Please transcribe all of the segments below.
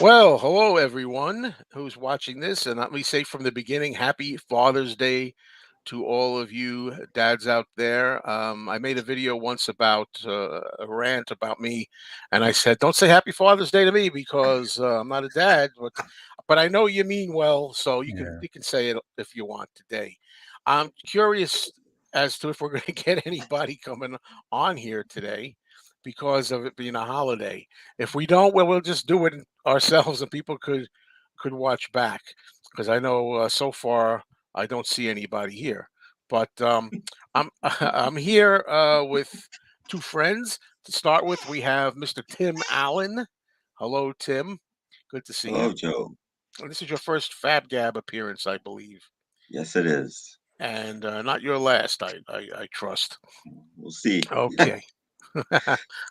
Well, hello everyone who's watching this, and let me say from the beginning, Happy Father's Day to all of you dads out there. I made a video once about a rant about me, and I said, "Don't say Happy Father's Day to me because I'm not a dad, but I know you mean well, so you can Yeah. you can say it if you want today." I'm curious as to if we're going to get anybody coming on here today because of it being a holiday. If we don't, well, we'll just do it ourselves, and people could watch back because I know so far I don't see anybody here. But I'm I'm here with two friends. To start with, we have Mr. Tim Allen. Hello, Tim. Good to see you. Hello, Joe. And this is your first FabGab appearance, I believe, Yes, it is. and not your last. I trust. We'll see. Okay.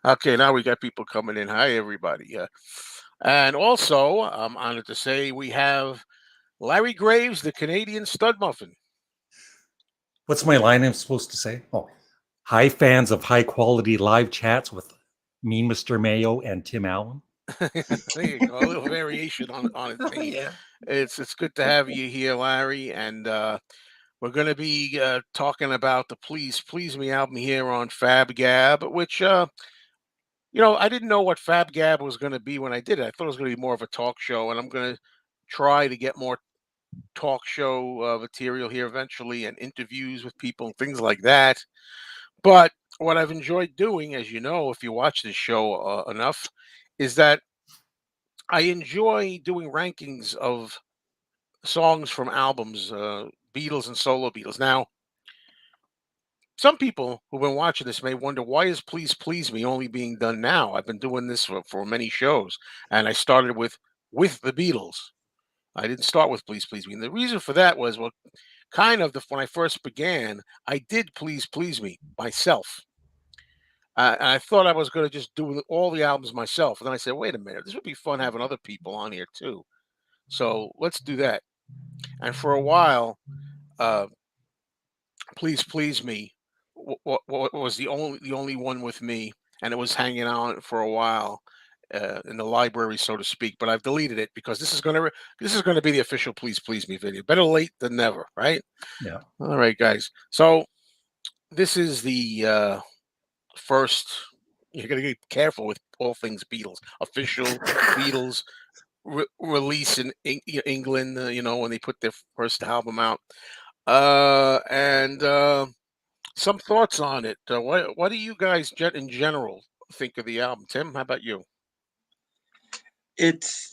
Okay, now we got people coming in. Hi, everybody. And also, I'm honored to say we have Larry Graves, the Canadian stud muffin. What's my line I'm supposed to say? Oh, hi, fans of high quality live chats with me, Mr. Mayo, and Tim Allen. There you go, a little variation on a theme. Yeah. It's good to have you here, Larry, and we're going to be talking about the Please Please Me album here on Fab Gab, which I didn't know what Fab Gab was going to be when I did it. I thought it was going to be more of a talk show, and I'm going to try to get more talk show material here eventually and interviews with people and things like that. But what I've enjoyed doing, as you know, if you watch this show enough, is that I enjoy doing rankings of songs from albums, Beatles and solo Beatles. Now, some people who've been watching this may wonder why is Please Please Me only being done now? I've been doing this for many shows, and I started with the Beatles. I didn't start with Please Please Me. And the reason for that was, well, kind of when I first began, I did Please Please Me myself. And I thought I was going to just do all the albums myself. And then I said, wait a minute, this would be fun having other people on here too. So let's do that. And for a while, uh, Please Please Me was the only one with me, and it was hanging out for a while in the library, so to speak. But I've deleted it because this is gonna be the official Please Please Me video. Better late than never, right? Yeah. All right, guys. So this is the first. You're gonna be careful with all things Beatles. Official Beatles release in England. When they put their first album out. And some thoughts on it. What do you guys in general think of the album? Tim, how about you? It's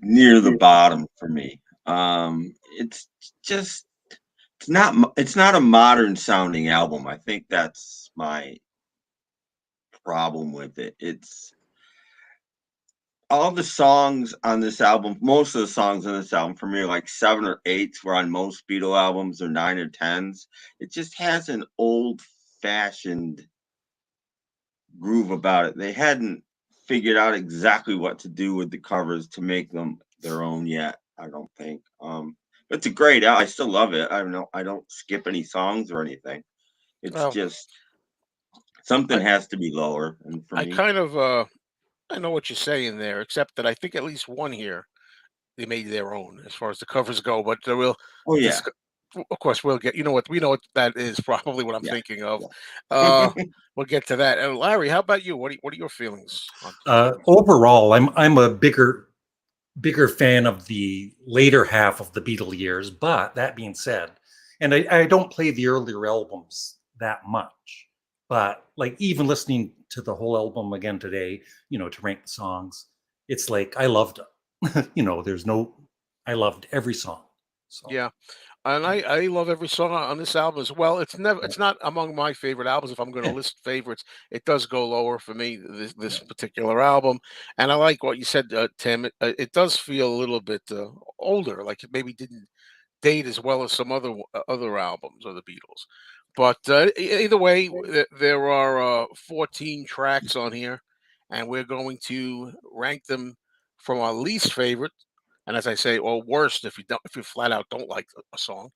near the bottom for me. It's just it's not a modern sounding album. I think that's my problem with it. It's all the songs on this album. Most of the songs on this album for me are like seven or eights, where on most Beatle albums are nine or tens. It just has an old fashioned groove about it. They hadn't figured out exactly what to do with the covers to make them their own yet. I don't think. But it's a great I still love it. I don't skip any songs or anything. It's Well, just something I has to be lower, and for I me, kind of I know what you're saying there, except that I think at least one here they made their own as far as the covers go. But we'll oh yeah, discuss. Of course, we'll get. You know what? We know what that is. Probably what I'm yeah, thinking of. yeah. Uh, we'll get to that. And Larry, how about you? What are your feelings on Please Please Me? Overall, I'm a bigger fan of the later half of the Beatle years. But that being said, and I don't play the earlier albums that much. But like even listening to the whole album again today, to rank the songs, it's like I loved it. There's no, I loved every song. So Yeah. And I love every song on this album as well. It's not among my favorite albums. If I'm going to yeah, list favorites, it does go lower for me. This particular album, and I like what you said, Tim. It does feel a little bit older, like it maybe didn't date as well as some other albums of the Beatles. But either way, there are 14 tracks on here, and we're going to rank them from our least favorite, and as I say, or worst if you flat out don't like a song,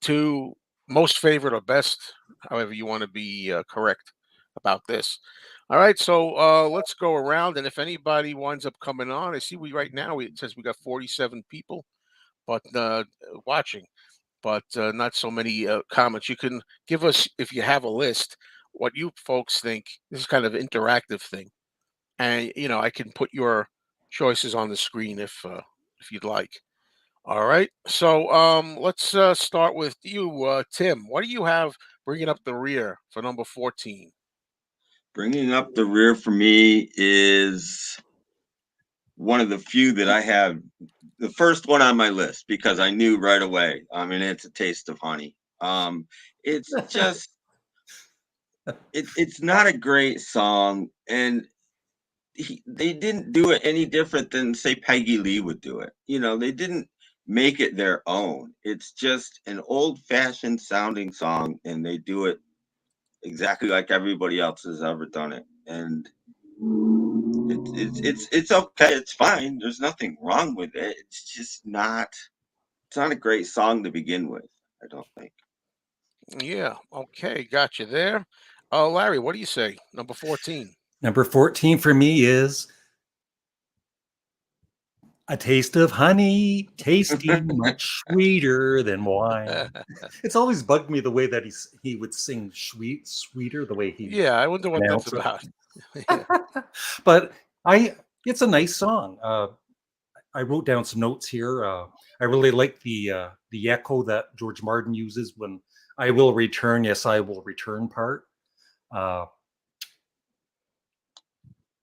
to most favorite or best, however you want to be correct about this. All right, so let's go around, and if anybody winds up coming on, I see right now it says we got 47 people, but watching, but not so many comments. You can give us, if you have a list, what you folks think. This is kind of interactive thing, and I can put your choices on the screen if you'd like. All right, so let's start with you, Tim. What do you have bringing up the rear for number 14? Bringing up the rear for me is one of the few that I have, the first one on my list, because I knew right away. I mean, it's A Taste of Honey. It's just it's not a great song, and they didn't do it any different than, say, Peggy Lee would do it. They didn't make it their own. It's just an old-fashioned sounding song, and they do it exactly like everybody else has ever done it. And it's okay. It's fine. There's nothing wrong with it. It's just not. It's not a great song to begin with, I don't think. Yeah, okay, got you there. Larry, what do you say? Number 14. Number 14 for me is A Taste of Honey, tasting much sweeter than wine. It's always bugged me the way that he would sing sweeter, the way he Yeah, I wonder what that's pronounced about. it. But it's a nice song. I wrote down some notes here. I really like the echo that George Martin uses when "I will return, yes, I will return" part.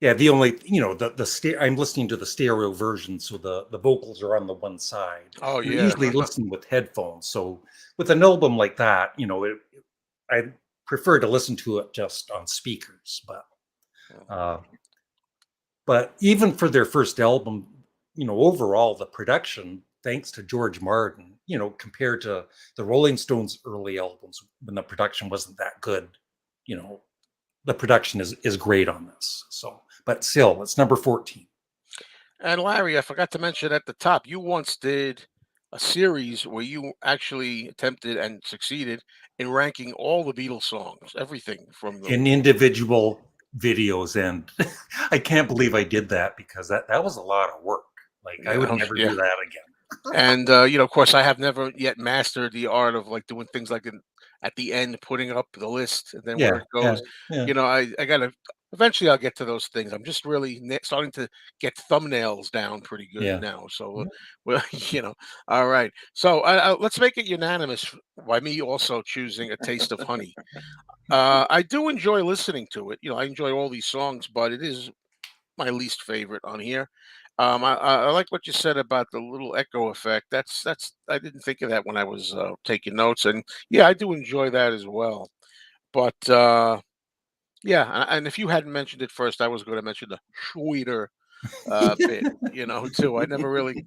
Yeah, the only I'm listening to the stereo version, so the vocals are on the one side. Oh I yeah. usually listen with headphones, so with an album like that, I prefer to listen to it just on speakers. But even for their first album, overall the production, thanks to George Martin, compared to the Rolling Stones' early albums when the production wasn't that good, the production is great on this. So, but still, it's number 14. And Larry, I forgot to mention at the top, you once did a series where you actually attempted and succeeded in ranking all the Beatles songs, everything from the. In individual videos, and I can't believe I did that because that was a lot of work. Like I would never do that again. And of course, I have never yet mastered the art of like doing things like at the end, putting up the list and then where it goes. Yeah. I gotta eventually I'll get to those things. I'm just really starting to get thumbnails down pretty good now. So, well, all right. So let's make it unanimous by me also choosing A Taste of Honey. I do enjoy listening to it. I enjoy all these songs, but it is my least favorite on here. I like what you said about the little echo effect. That's I didn't think of that when I was taking notes, and yeah, I do enjoy that as well. But yeah, and if you hadn't mentioned it first, I was going to mention the sweeter bit, too. I never really.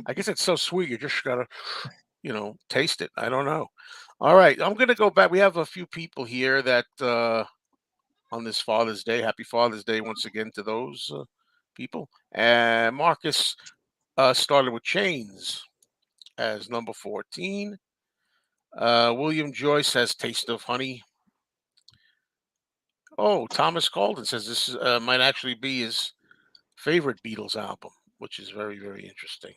I guess it's so sweet, you just gotta, taste it. I don't know. All right, I'm gonna go back. We have a few people here that on this Father's Day. Happy Father's Day once again to those people. And Marcus started with Chains as number 14. William Joyce has Taste of Honey. Oh, Thomas Calden says this might actually be his favorite Beatles album, which is very, very interesting.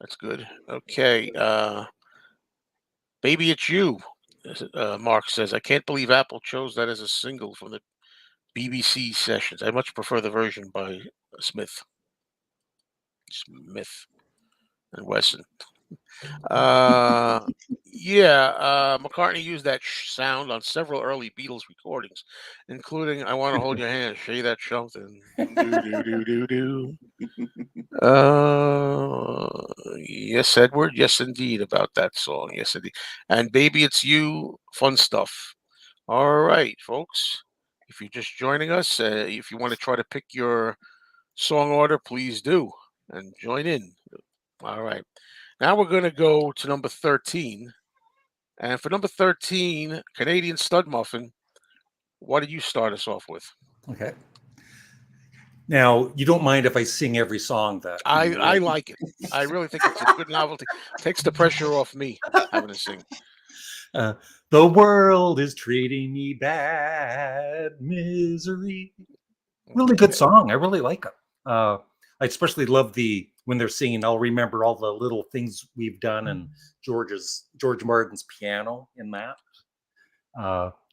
That's good. Okay. Baby It's You, Mark says, I can't believe Apple chose that as a single from the BBC sessions. I much prefer the version by Smith and Wesson. McCartney used that sound on several early Beatles recordings, including "I Want to Hold Your Hand," "Say That Something," "Do Do Do Do Do." Yes, Edward. Yes, indeed, about that song. Yes, indeed. And "Baby It's You," fun stuff. All right, folks. If you're just joining us, if you want to try to pick your song order, please do and join in. All right. Now we're going to go to number 13. And for number 13, Canadian Stud Muffin, what did you start us off with? Okay. Now, you don't mind if I sing every song that I like it. I really think it's a good novelty. Takes the pressure off me having to sing. Uh, the world is treating me bad, misery. Really good Okay. song. I really like it. I especially love the when they're singing. I'll remember all the little things we've done, and George Martin's piano in that.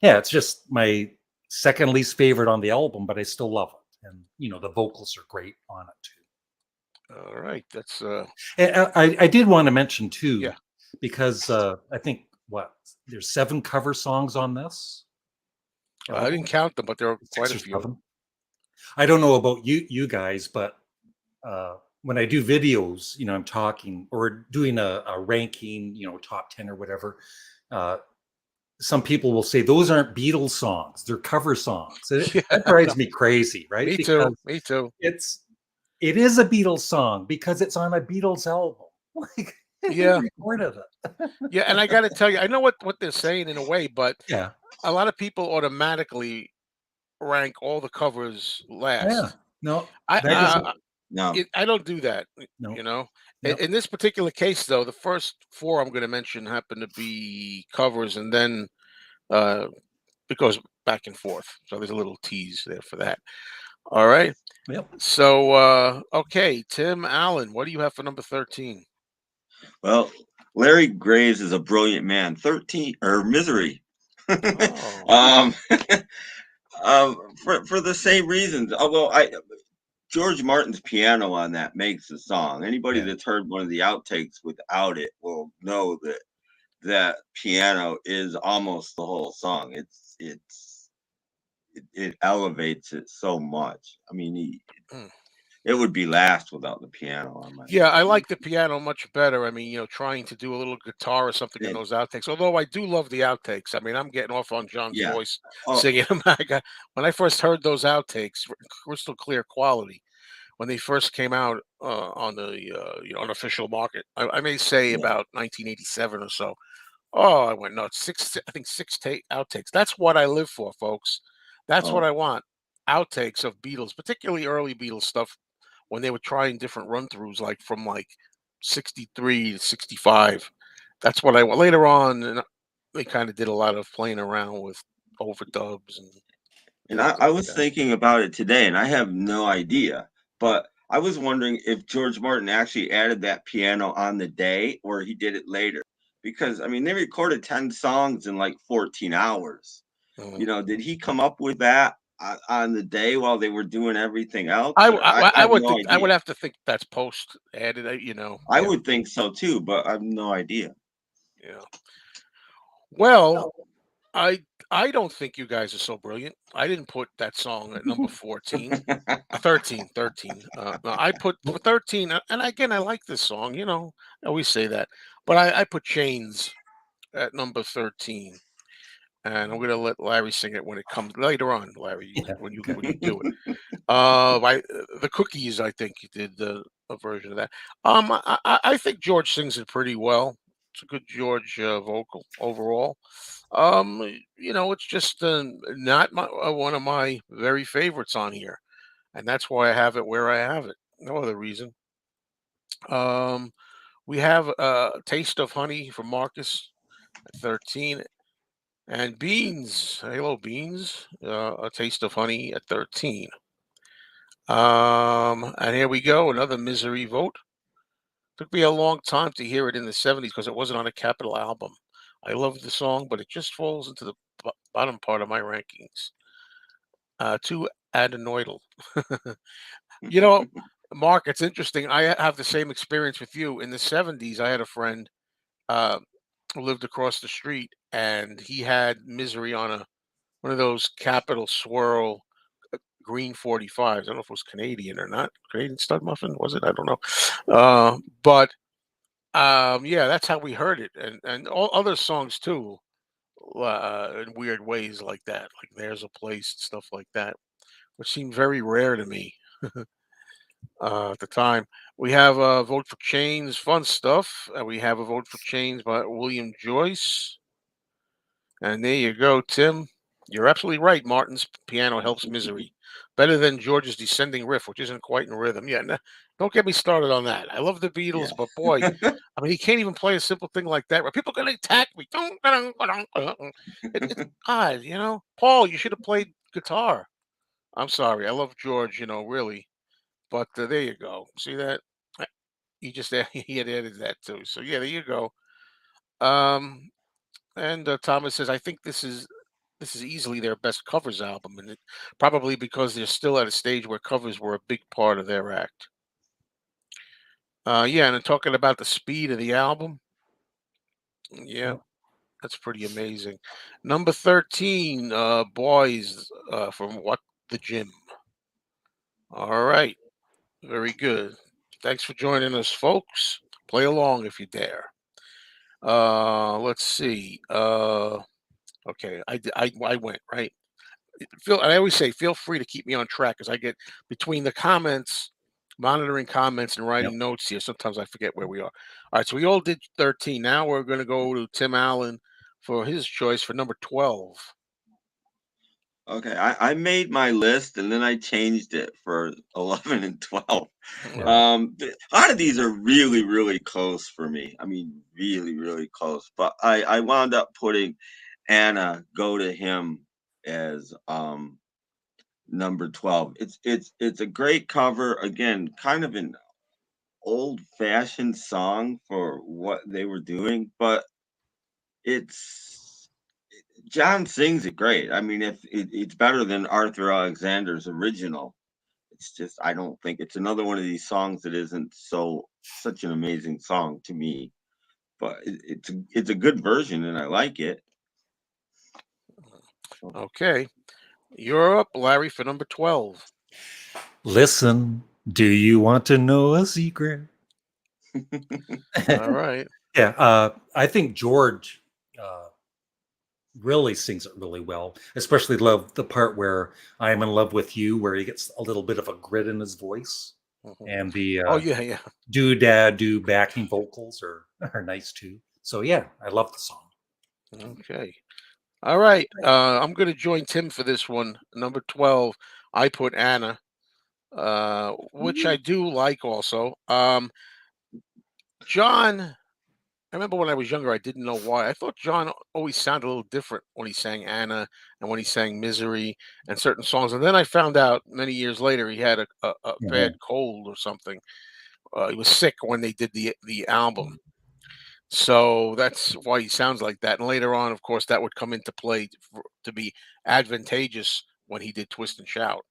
Yeah, it's just my second least favorite on the album, but I still love it. And the vocals are great on it too. All right. That's And I did want to mention too, yeah. because I think there's 7 cover songs on this I didn't album, count them, but there are quite 6 a or few. 7. I don't know about you guys, but when I do videos, I'm talking or doing a ranking, top 10 or whatever. Uh, some people will say those aren't Beatles songs; they're cover songs. Yeah. That drives me crazy, right? Me too. Because Me too. it is a Beatles song because it's on a Beatles album. Like they Yeah. recorded it. Yeah. And I got to tell you, I know what they're saying in a way, but Yeah, a lot of people automatically rank all the covers yeah. last. No, I that is I No. I don't do that. no. You know. Yep. In this particular case, though, the first four I'm going to mention happen to be covers, and then uh, it goes back and forth. So there's a little tease there for that. All right. Yep. So okay, Tim Allen, what do you have for number 13? Well, Larry Graves is a brilliant man. 13 or Misery. Oh, um, for the same reasons. Although George Martin's piano on that makes the song. Anybody Yeah. that's heard one of the outtakes without it will know that that piano is almost the whole song. It elevates it so much. I mean, mm. it would be last without the piano on Yeah, I my like the piano much better. I mean, trying to do a little guitar or something in it, those outtakes. Although I do love the outtakes. I mean, I'm getting off on John's yeah. voice Oh, singing them. When I first heard those outtakes, crystal clear quality, when they first came out on the unofficial market. I may say yeah. about 1987 or so. Oh, I went nuts. I think six take outtakes. That's what I live for, folks. That's what Oh, I want. Outtakes of Beatles, particularly early Beatles stuff when they were trying different run throughs, like from like 63 to 65. That's what I want. Later on, and they kind of did a lot of playing around with overdubs and and things I like was that. thinking about it today, and I have no idea. But I was wondering if George Martin actually added that piano on the day or he did it later. Because I mean, they recorded 10 songs in like 14 hours. Mhm. Did he come up with that on the day while they were doing everything else? Or I I have would no think I idea. would have to think that's post added. I Yeah, would think so too, but I have no idea. yeah. Well, I I don't think you guys are so brilliant. I didn't put that song at number 14. 13, 13. No, I put for 13, and again, I like this song, I always say that. But I put Chains at number 13, and I'm gonna let Larry sing it when it comes later on, Larry, Yeah. when you do it. The Cookies, I think you did a version of that. I think George sings it pretty well. It's a good George vocal overall. It's just not one of my very favorites on here, and that's why I have it where I have it. No other reason. Um, we have Taste of Honey from Marcus at 13, and Beans, Hello Beans, A Taste of Honey at 13. And here we go, another misery vote. Took me a long time to hear it in the 70s because it wasn't on a Capitol album. I love the song, but it just falls into the bottom part of my rankings. Too adenoidal. You know, Mark, it's interesting. I have the same experience with you. In the 70s, I had a friend uh, who lived across the street, and he had Misery on one of those Capital Swirl green 45s. I don't know if it was Canadian or not. Canadian stud muffin, was it? I don't know. But yeah, that's how we heard it, and all other songs too, in weird ways like that. Like "There's a Place" and stuff like that, which seemed very rare to me at the time. We have a vote for Chains, fun stuff. We have a vote for Chains by William Joyce, and there you go, Tim. You're absolutely right. Martin's piano helps Misery Better than George's descending riff, which isn't quite in rhythm. Yeah, don't get me started on that. I love the Beatles, Yeah. but boy, I mean, he can't even play a simple thing like that. Where people are gonna attack me. It's odd, you know. Paul, you should have played guitar. I'm sorry. I love George, really. But there you go. See that? Uh, He just he had added that too. So yeah, there you go. Um, and Thomas says, I think this is easily their best covers album, and probably because they're still at a stage where covers were a big part of their act. Yeah, and then talking about the speed of the album, yeah, Yep. that's pretty amazing. Number 13, Boys from What the Gym. All right, very good. Thanks for joining us, folks. Play along if you dare. Let's see. Okay, I went right. I always say feel free to keep me on track because I get between the comments, monitoring comments and Yep. writing notes here. Sometimes I forget where we are. All right, so we all did 13. Now we're going to go to Tim Allen for his choice for number 12. Okay, I made my list and then I changed it for 11 and 12. Yeah. A lot of these are really, really close for me. I mean, really, really close. But I wound up putting Anna Go to Him as number 12. It's a great cover. Again, kind of an old fashioned song for what they were doing, but it's John sings it great. I mean, if it's better than Arthur Alexander's original. It's just I don't think it's another one of these songs that isn't such an amazing song to me, but it's a good version and I like it. So, Okay, you're up, Larry, for number 12. Listen, do you want to know a secret? All right. Yeah, I think George uh, really sings it really well. Especially love the part where "I'm in love with you," where he gets a little bit of a grit in his voice, Mhm. and the Oh yeah, yeah. do dad do backing vocals are nice too. So yeah, I love the song. Okay. All right. I'm going to join Tim for this one. Number 12. I put Anna, which I do like also. John, I remember when I was younger, I didn't know why. I thought John always sounded a little different when he sang Anna and when he sang Misery and certain songs. And then I found out many years later he had a bad Mhm. cold or something. He was sick when they did the album. So that's why he sounds like that. And later on, of course, that would come into play to be advantageous when he did Twist and Shout,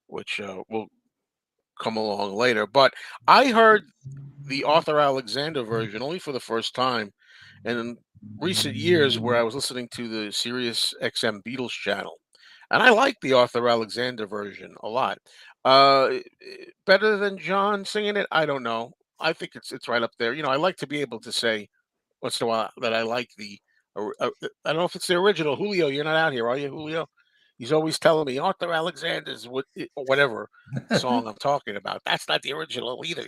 which will come along later. But I heard the Arthur Alexander version only for the first time. And in recent years, where I was listening to the Sirius XM Beatles channel, and I like the Arthur Alexander version a lot. Better than John singing it, I don't know. I think it's right up there. I like to be able to say once in a while that I like I don't know if it's the original. Julio, you're not out here, are you, Julio? He's always telling me Arthur Alexander's or whatever song I'm talking about. That's not the original either.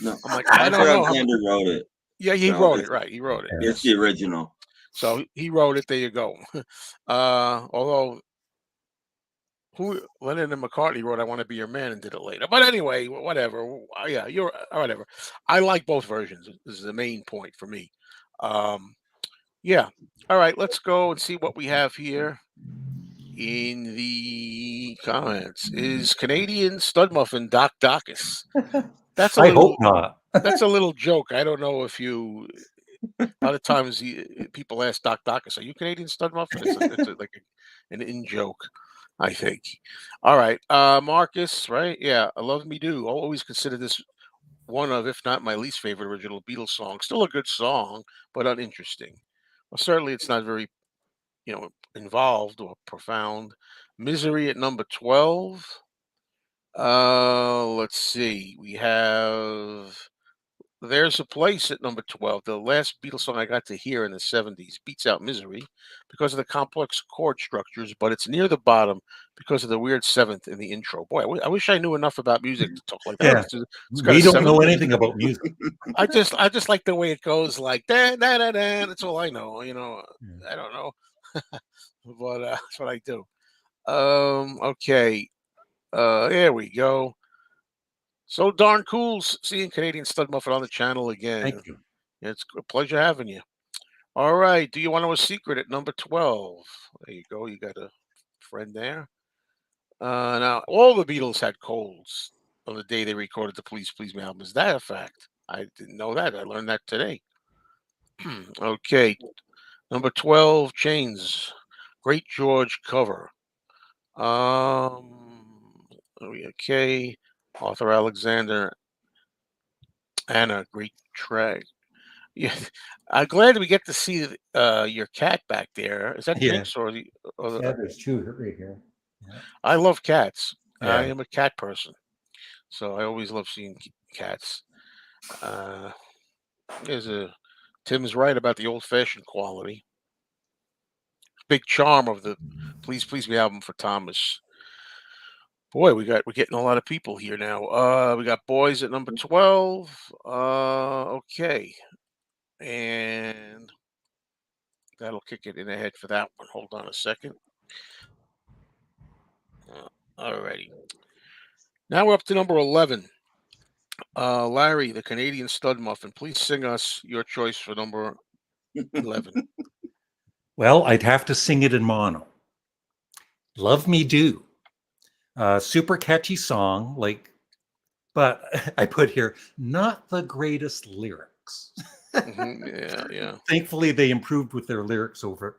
no, I'm like, I Arthur don't know. Alexander wrote it, Yeah, he so wrote it, it's right? He wrote it. Yeah. it's the Yes. original. So he wrote it. There you go. Although who Lennon and McCartney wrote "I Want to Be Your Man" and did it later. But anyway, whatever. Yeah, you're whatever. I like both versions. This is the main point for me. Um, yeah. All right. Let's go and see what we have here in the comments. Is Canadian stud muffin Doc Dacus? That's a I hope little. not. That's a little joke. I don't know if you. A lot of times people ask Doc Dacus, "Are you Canadian stud muffin?" Like an in joke, I think. All right, Marcus. Right? Yeah, I love me do. I'll always consider this one of, if not my least favorite original Beatles song. Still a good song, but uninteresting. Well, certainly it's not very involved or profound. Misery at number 12. Let's see. We have There's a Place at number 12. The last Beatles song I got to hear in the 70s beats out Misery because of the complex chord structures, but it's near the bottom because of the weird seventh in the intro. Boy, I wish I knew enough about music to talk like that. Yeah, It's got a we don't seventh. know anything about music. I just like the way it goes, like da da da da. That's all I know. Yeah. I don't know, but that's what I do. Okay. There we go. So darn cool seeing Canadian Stud Muffin on the channel again. Thank you. It's a pleasure having you. All right. Do you want to know a secret at number 12? There you go. You got a friend there. Now, all the Beatles had colds on the day they recorded the Please Please Me album. Is that a fact? I didn't know that. I learned that today. Okay. Number 12, Chains. Great George cover. Okay. Arthur Alexander. Anna, great track. Yeah, I'm glad we get to see your cat back there. Is that Yeah. Jinx or the Yeah, there's two right here. Yeah. I love cats. I Yeah. am a cat person, so I always love seeing cats. Uh, there's a Tim's right about the old-fashioned quality. Big charm of the Please Please Me album for Thomas. Boy, we're getting a lot of people here now. We got boys at number 12. Okay, and that'll kick it in the head for that one. Hold on a second. Alrighty. Now we're up to number 11. Larry, the Canadian Stud Muffin, please sing us your choice for number 11. Well, I'd have to sing it in mono. Love Me Do. Super catchy song, but I put here, not the greatest lyrics. Yeah. Thankfully, they improved with their lyrics over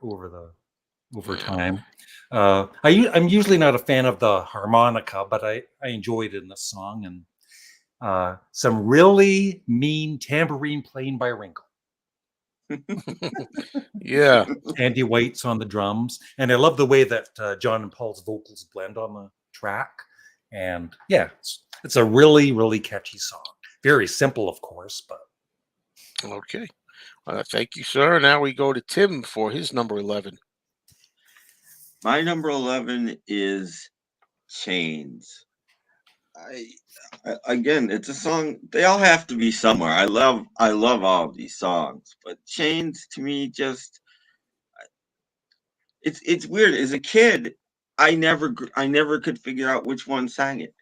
Yeah. time. I'm usually not a fan of the harmonica, but I enjoyed it in the song, and some really mean tambourine playing by Ringo. Yeah. Andy White's on the drums, and I love the way that John and Paul's vocals blend on the track. And yeah, it's a really, really catchy song. Very simple, of course, but Okay. Thank you, sir. Now we go to Tim for his number 11. My number 11 is Chains. Again, it's a song. They all have to be somewhere. I love all of these songs, but Chains to me just it's weird. As a kid, I never could figure out which one sang it,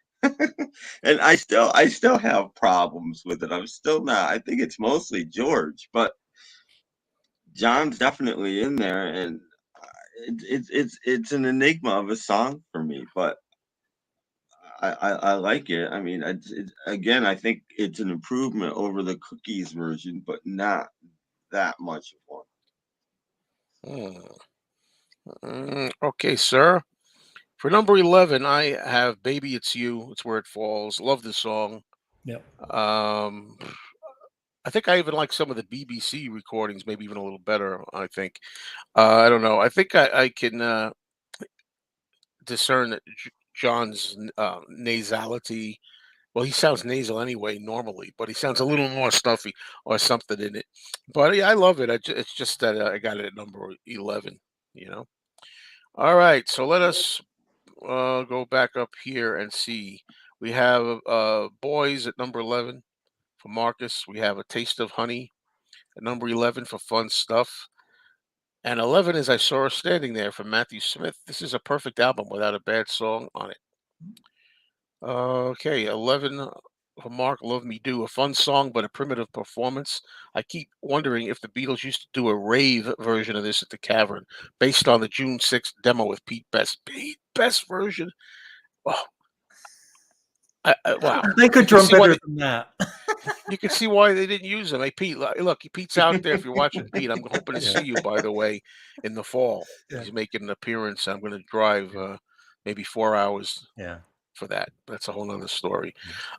and I still have problems with it. I'm still not. I think it's mostly George, but John's definitely in there, and it's an enigma of a song for me, but I like it. I mean, again, I think it's an improvement over the Cookies version, but not that much of one. Okay, sir. For number 11, I have Baby It's You. It's Where It Falls. Love this song. yep. Um, I think I even like some of the BBC recordings, maybe even a little better, I think. I don't know. I think I can discern that John's nasality. Well, he sounds nasal anyway, normally, but he sounds a little more stuffy or something in it. But yeah, I love it. It's just that I got it at number 11, you know? All right. So let us go back up here and see. We have Boys at number 11 for Marcus. We have A Taste of Honey at number 11 for Fun Stuff. And 11 is I Saw Her Standing There from Matthew Smith. This is a perfect album without a bad song on it. Okay, 11 for Mark, Love Me Do. A fun song, but a primitive performance. I keep wondering if the Beatles used to do a rave version of this at the Cavern based on the June 6th demo with Pete Best. Pete Best version. Oh, wow. They could drum better than that. You can see why they didn't use him. Hey, Pete, look, Pete's out there. If you're watching, Pete, I'm hoping to see you, by the way, in the fall. Yeah. He's making an appearance. I'm going to drive maybe 4 hours Yeah. for that. That's a whole nother story.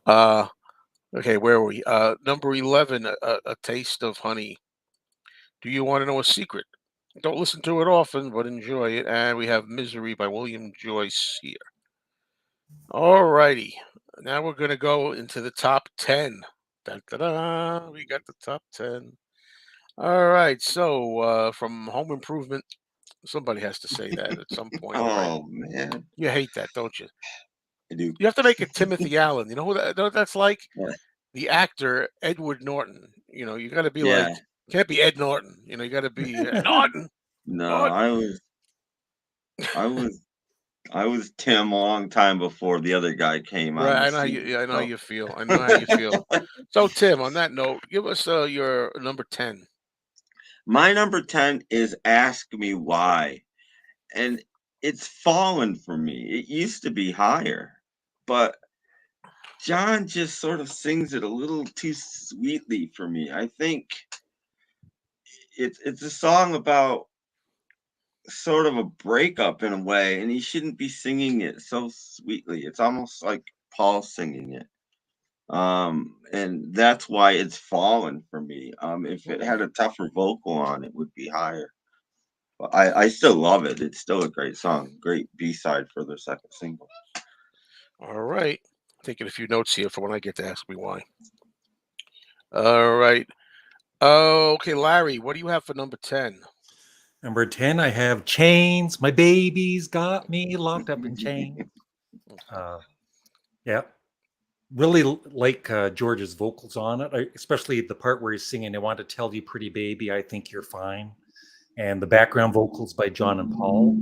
Okay, where are we? Number 11, a Taste of Honey. Do you want to know a secret? Don't listen to it often, but enjoy it. And we have Misery by William Joyce here. All righty. Now we're going to go into the top 10. Dun, dun, dun. We got the top 10. All right. So from Home Improvement, somebody has to say that at some point, right? Oh man, You hate that, don't you? I do. You have to make it Timothy Allen. You know what that's like? Yeah. The actor Edward Norton. You got to be Yeah. like, can't be Ed Norton. You got to be Norton. No, Norton. I was I was Tim a long time before the other guy came on Right, the I know how scene. you. Yeah, I know how So you feel. I know how you feel. So, Tim, on that note, give us your number 10. my number 10 is Ask Me Why. And it's fallen for me. It used to be higher, but John just sort of sings it a little too sweetly for me. I think it's a song about sort of a breakup in a way, and he shouldn't be singing it so sweetly. It's almost like Paul singing it. And that's why it's fallen for me. If it had a tougher vocal on, it would be higher. But I still love it. It's still a great song, great B side for their second single. All right, taking a few notes here for when I get to ask me why. All right. Okay, Larry, what do you have for number 10? Number 10, I have Chains. My baby's got me locked up in chains. Uh, yeah, really like George's vocals on it, especially the part where he's singing, I want to tell you, pretty baby, I think you're fine. And the background vocals by John and Paul.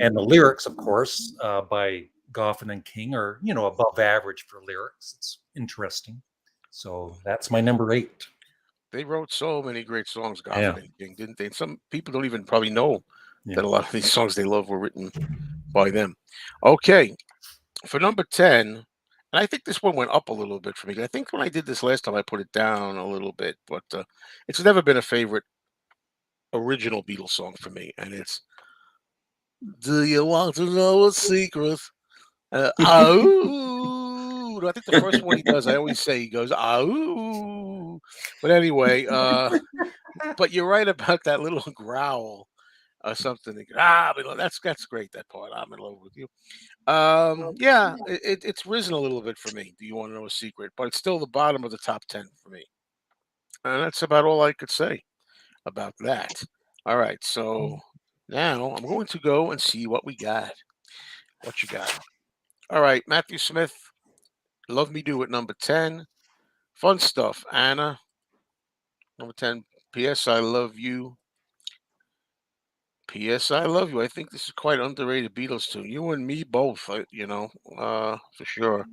And the lyrics, of course, by Goffin and King are, above average for lyrics. It's interesting. So that's my number 8. They wrote so many great songs, Yeah. Goffin and King, didn't they? And some people don't even probably know Yeah. that a lot of these songs they love were written by them. Okay, for number 10, and I think this one went up a little bit for me. I think when I did this last time, I put it down a little bit, but it's never been a favorite original Beatles song for me, and it's "Do You Want to Know a Secret?" "Ow." I think the first one he does, I always say he goes, "Ow." But anyway, but you're right about that little growl or something. That's great. That part, I'm in love with you. Yeah, it's risen a little bit for me. Do you want to know a secret? But it's still the bottom of the top 10 for me, and that's about all I could say about that. All right, so now I'm going to go and see what we got. What you got? All right, Matthew Smith, "Love Me Do" at number 10. Fun stuff. Anna, number 10. P.S. I Love You. P.S. I Love You. I think this is quite underrated Beatles tune. You and me both, for sure.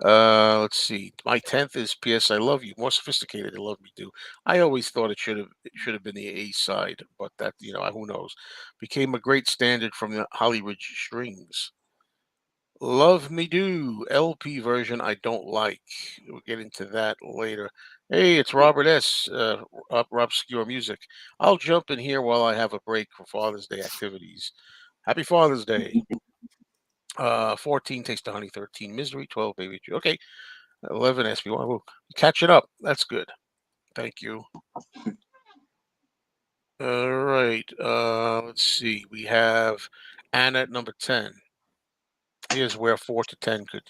Let's see. My 10th is "P.S. I Love You." More sophisticated than "Love Me Do." I always thought it should have been the A side, but that who knows. Became a great standard from the Hollywood Strings. "Love Me Do" LP version I don't like. We'll get into that later. Hey, it's Robert S. Obscure Music. I'll jump in here while I have a break for Father's Day activities. Happy Father's Day. 14 Taste the Honey, 13 Misery, 12 Baby Jew. Okay, 11 SB1. We'll catch it up. That's good. Thank you. All right. Let's see. We have Anna at number 10. Here's where 4 to 10 could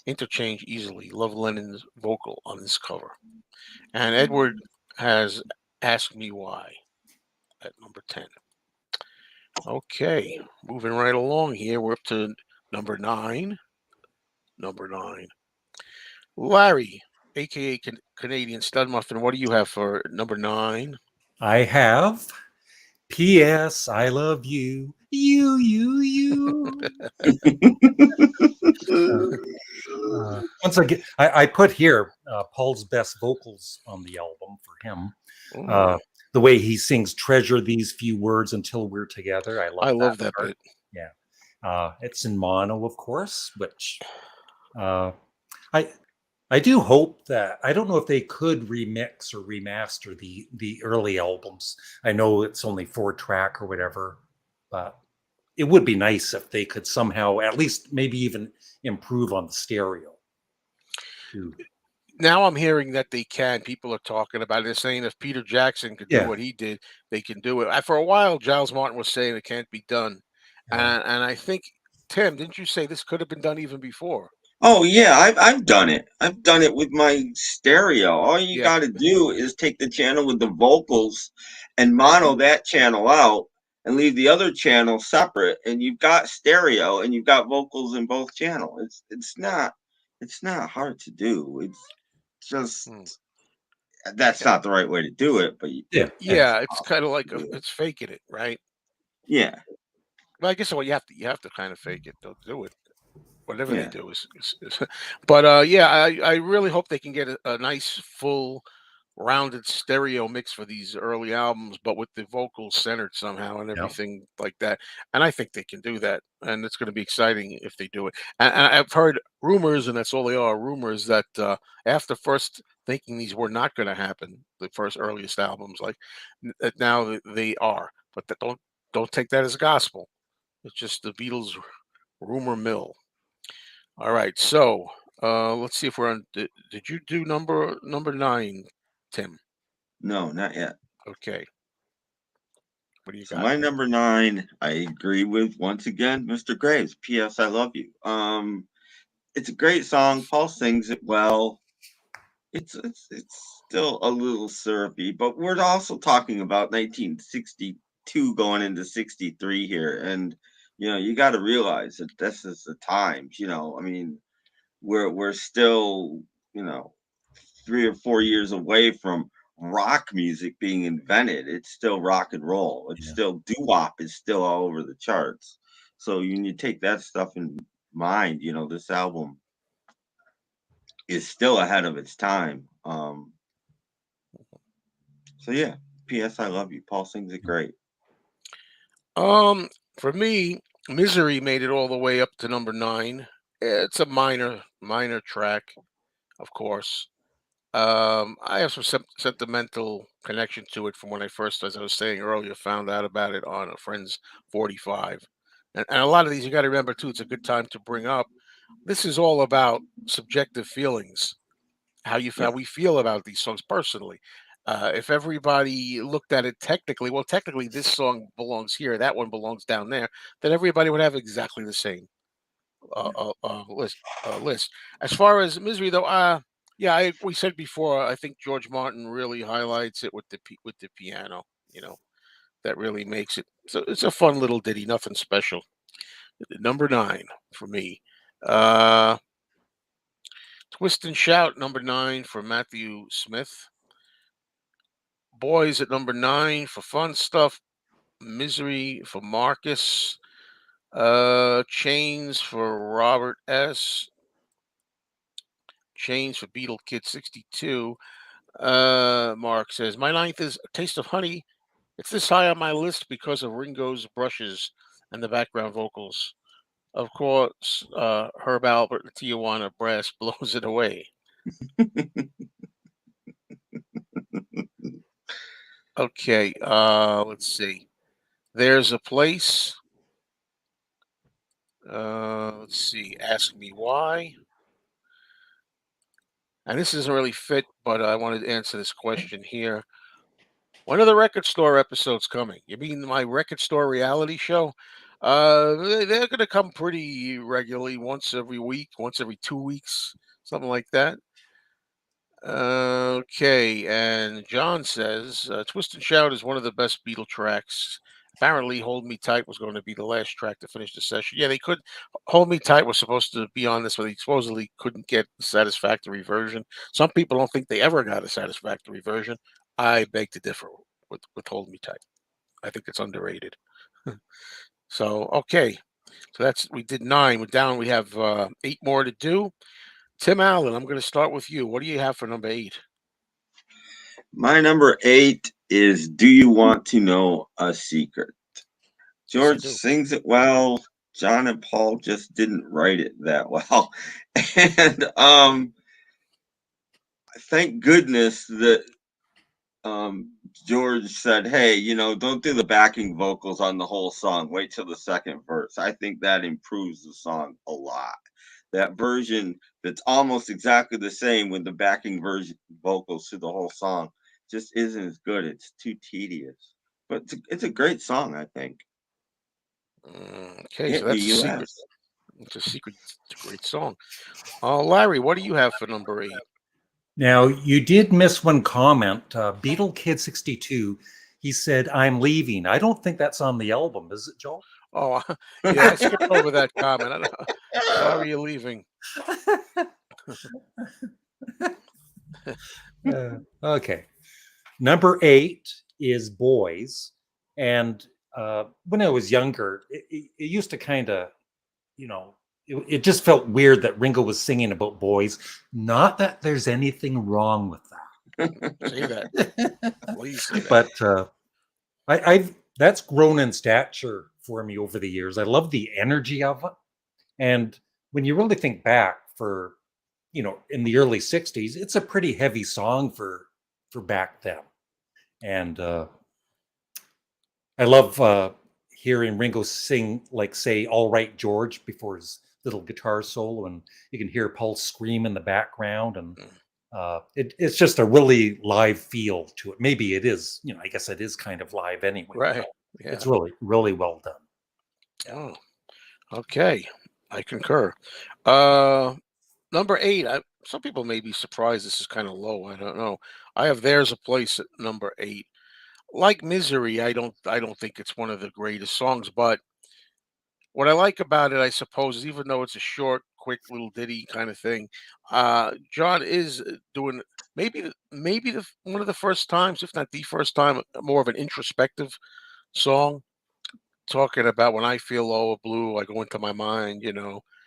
interchange easily. Love Lennon's vocal on this cover. And Edward has asked me why at number 10. Okay, moving right along here. We're up to number 9. Number 9. Larry, aka Canadian Stud Muffin, what do you have for number 9? I have P.S. I love you. You. Once again, I put here Paul's best vocals on the album for him. Oh, The way he sings "Treasure These Few Words Until We're Together." I I love that love that part. bit. Yeah, it's in mono, of course, which uh, I I do hope that I don't know if they could remix or remaster the early albums. I know it's only 4-track or whatever, but it would be nice if they could somehow at least maybe even improve on the stereo too. Now I'm hearing that they can. People are talking about it. They're saying if Peter Jackson could do Yeah, what he did, they can do it. For a while, Giles Martin was saying it can't be done, yeah, and I think Tim, didn't you say this could have been done even before? Oh yeah, I've done it. I've done it with my stereo. All you Yeah, got to do is take the channel with the vocals and mono that channel out and leave the other channel separate, and you've got stereo and you've got vocals in both channels. It's not hard to do. It's just hmm. that's not the right way to do it, but yeah, yeah. it's Yeah, it's kind of like possible to do it. it's faking it, right? Yeah. Well, I guess what you have to kind of fake it. They'll do it. Whatever they Yeah. do is but yeah, I really hope they can get a nice full rounded stereo mix for these early albums, but with the vocals centered somehow and Yeah. everything like that. And I think they can do that, and it's going to be exciting if they do it. And I've heard rumors, and that's all they are, rumors that after first thinking these were not going to happen, the first earliest albums, like that now they are. But that don't take that as gospel. It's just the Beatles rumor mill. All right, so let's see if we're on. Did you do number nine, Tim? No, not yet. Okay, what do you So got? my number 9, I agree with once again, Mr. Graves. P.S. I love you. It's a great song. Paul sings it well. It's still a little syrupy, but we're also talking about 1962 going into 63 here, and you got to realize that this is the times. I mean, we're still you know 3 or 4 years away from rock music being invented. It's still rock and roll. It's Yeah. still doo-wop is still all over the charts. So when you take that stuff in mind, this album is still ahead of its time. So yeah, P.S. I love you. Paul sings it great. Um, for me, Misery made it all the way up to number nine. It's a minor track, of course. I have some sentimental connection to it from when I first, as I was saying earlier, found out about it on a friend's 45. And a lot of these you got to remember too. It's a good time to bring up. This is all about subjective feelings, how Yeah. we feel about these songs personally. If everybody looked at it technically, well, technically this song belongs here, that one belongs down there, then everybody would have exactly the same Yeah. list. List. As far as Misery, though, yeah, we said before. I think George Martin really highlights it with with the piano. You know, that really makes it. So it's a fun little ditty, nothing special. Number nine for me. Uh, Twist and Shout, number nine for Matthew Smith. Boys at number nine for Fun Stuff. Misery for Marcus. Chains for Robert S. Chains for Beetle Kid 62. Mark says, my ninth is A Taste of Honey. It's this high on my list because of Ringo's brushes and the background vocals. Of course, Herb Albert and Tijuana Brass blows it away. Okay, let's see. There's a Place. Let's see. Ask Me Why. And this doesn't really fit, but I wanted to answer this question here. When are the record store episodes coming? You mean my record store reality show? They're going to come pretty regularly, once every week, once every 2 weeks, something like that. Okay, and John says Twist and Shout is one of the best Beatle tracks. Apparently, Hold Me Tight was going to be the last track to finish the session. Yeah, they could. Hold Me Tight was supposed to be on this, but they supposedly couldn't get the satisfactory version. Some people don't think they ever got a satisfactory version. I beg to differ with Hold Me Tight. I think it's underrated. So, okay. So we did nine. We're down. We have eight more to do. Tim Allen, I'm going to start with you. What do you have for number eight? My number 8 is Do You Want to Know a Secret? Yes, I George do. sings it well. John and Paul just didn't write it that well. And thank goodness that George said, "Hey, don't do the backing vocals on the whole song. Wait till the second verse." I think that improves the song a lot. That version that's almost exactly the same with the backing version vocals to the whole song just isn't as good. It's too tedious, but it's a great song. I think. Okay, so Hit me, that's a you secret. asked. It's a secret. It's a great song. Larry, what do you have for number eight? Now, you did miss one comment. Beetle Kid 62, he said, I'm leaving. I don't think that's on the album, is it, Joel? Oh, yeah, I skipped over that comment. I don't, sorry you're leaving. Okay. Number 8 is Boys. And when I was younger, it used to kind of, you know, it just felt weird that Ringo was singing about boys. Not that there's anything wrong with Say that. that, Please say that. but I've that's grown in stature for me over the years. I love the energy of it, and when you really think back, for in the early '60s, it's a pretty heavy song for back then, and I love hearing Ringo sing, like, say, "All Right, George," before his little guitar solo, and you can hear Paul scream in the background, and Mm. it's just a really live feel to it. Maybe it is, I guess it is kind of live anyway. Right. But Yeah. it's really, really well done. Yeah. Oh, okay. I concur. Uh, Number 8. Some people may be surprised this is kind of low. I don't know. I have "There's a Place" at number 8. Like "Misery," I don't think it's one of the greatest songs, but what I like about it, I suppose, is even though it's a short, quick little ditty kind of thing, John is doing one of the first times, if not the first time, more of an introspective song, talking about when I feel low or blue, I go into my mind,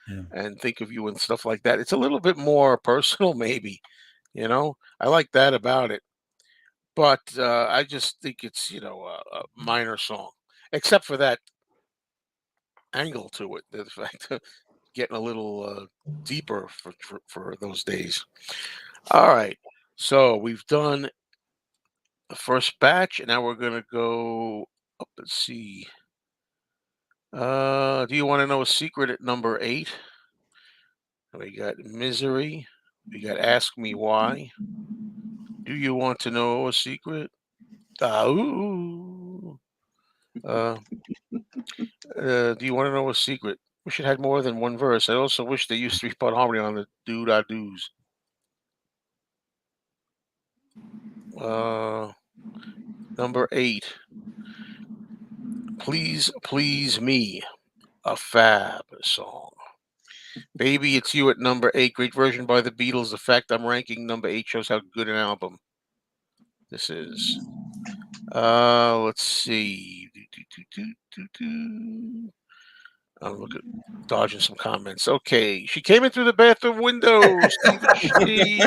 Yeah. and think of you and stuff like that. It's a little bit more personal, maybe. I like that about it, but I just think it's a minor song, except for that angle to it, the fact of getting a little deeper for those days. All right, so we've done the first batch, and now we're gonna go up and see. Do you want to know a secret at number 8? We got "Misery." We got "Ask Me Why." Do you want to know a secret? Ooh. Uh, do you want to know a secret? We should have more than one verse. I also wish they used 3-part harmony on the "Do Da Do's." Uh, Number 8. "Please Please Me," a FaB song. "Baby It's You" at number 8. Great version by the Beatles. The fact I'm ranking number 8 shows how good an album this is. Let's see. I'm looking, dodging some comments. Okay, "She came in through the bathroom window." Stephen Shee.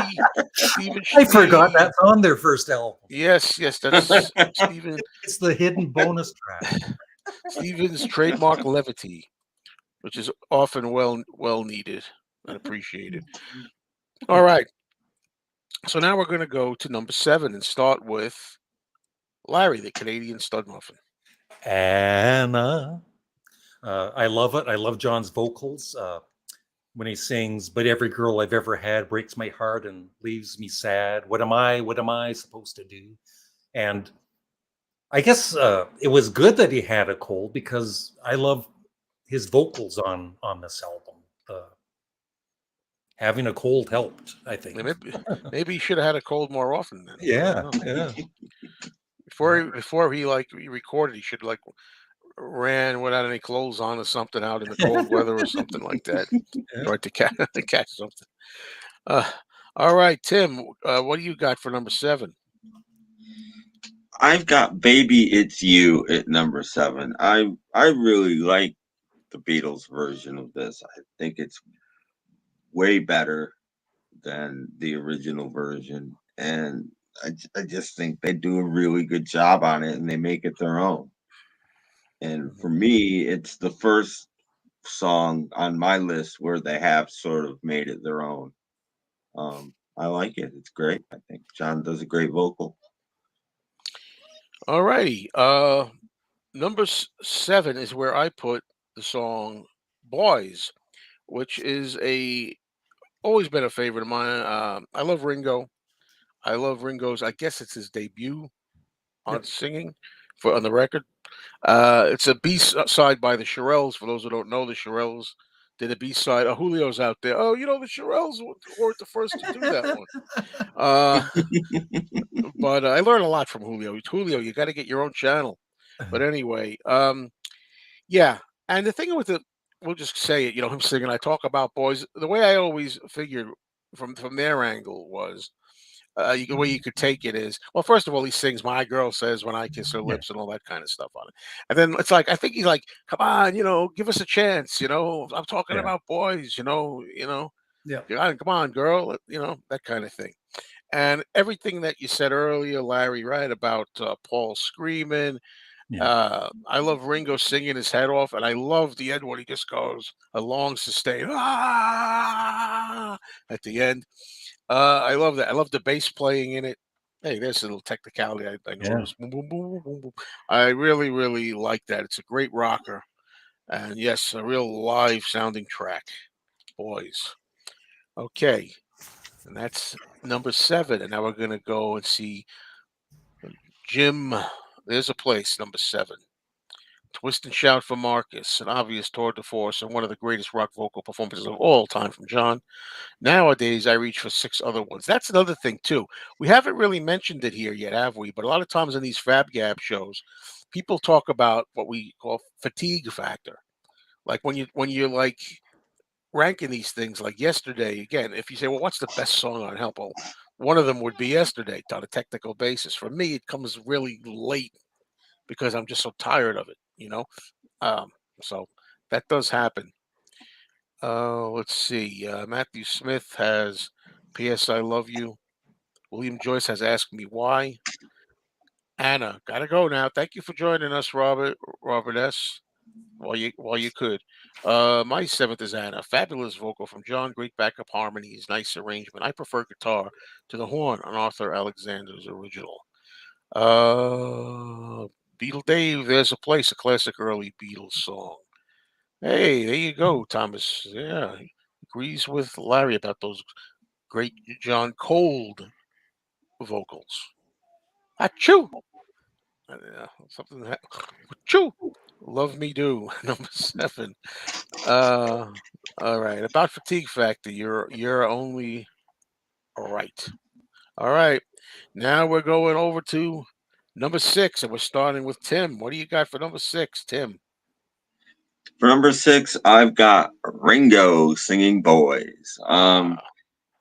Stephen I forgot Shee. that's on their first album. Yes, yes, that's Stephen. It's the hidden bonus track. Stephen's trademark levity, which is often well needed and appreciated. All right, so now we're going to go to number 7 and start with Larry, the Canadian Stud Muffin. Anna. I love it. I love John's vocals when he sings, "But every girl I've ever had breaks my heart and leaves me sad. What am I supposed to do?" And I guess it was good that he had a cold, because I love his vocals on this album. Having a cold helped, I think. Maybe he should have had a cold more often then. I don't Yeah, know. yeah, Before yeah. he recorded, he should ran without any clothes on or something out in the cold weather or something like that. Yeah. Tried to catch something. Uh, all right, Tim, what do you got for number 7? I've got "Baby It's You" at number 7. I really like the Beatles version of this. I think it's way better than the original version, and I just think they do a really good job on it, and they make it their own. And for me, it's the first song on my list where they have sort of made it their own. I like it. It's great. I think John does a great vocal. All righty. Number 7 is where I put the song "Boys," which is a always been a favorite of mine. I love Ringo. I love Ringo's. I guess it's his debut on Yep. singing on the record. It's a B side by the Shirelles. For those who don't know, the Shirelles did a B side. Julio's out there. Oh, the Shirelles weren't the first to do that one. Uh, but I learned a lot from Julio. Julio, you got to get your own channel. But anyway, yeah. And the thing with we'll just say it. Him singing. I talk about boys. The way I always figured from their angle was, the way you could take it is, well, first of all, he sings "My Girl Says When I Kiss Her Yeah. Lips" and all that kind of stuff on it, and then it's like I think he's like, "Come on, give us a chance, I'm talking Yeah. about boys, Yeah. come on, girl, that kind of thing." And everything that you said earlier, Larry, right about Paul screaming. Yeah. I love Ringo singing his head off, and I love the end when he just goes a long sustain at the end. I love that. I love the bass playing in it. Hey, there's a little technicality I Yeah. noticed. Boom, boom, boom, boom, boom, boom. I really, really like that. It's a great rocker, and yes, a real live sounding track, boys. Okay, and that's number 7. And now we're gonna go and see Jim. There's a place, number 7. Twist and Shout for Marcus, an obvious tour de force and one of the greatest rock vocal performances of all time from John. Nowadays, I reach for 6 other ones. That's another thing too. We haven't really mentioned it here yet, have we? But a lot of times in these Fab Gab shows, people talk about what we call fatigue factor. Like when you're like ranking these things, like Yesterday. Again, if you say, "Well, what's the best song on Help?" Well, one of them would be Yesterday on a technical basis. For me, it comes really late because I'm just so tired of it. Um, so that does happen. Let's see. Matthew Smith has "P.S. I Love You." William Joyce has "Ask Me Why." Anna, gotta go now. Thank you for joining us, Robert S. While you could. My 7th is Anna. Fabulous vocal from John. Great backup harmonies. Nice arrangement. I prefer guitar to the horn on Arthur Alexander's original. Beatle Dave. There's a place. A classic early Beatles song. Hey, there you go, Thomas. Yeah, he agrees with Larry about those great John Cold vocals. Achoo! Something that achoo! Love Me Do, number 7. Uh, all right. About fatigue factor, you're only right. All right. Now we're going over to number 6, and we're starting with Tim. What do you got for number 6, Tim? For number 6, I've got Ringo singing "Boys." Ah,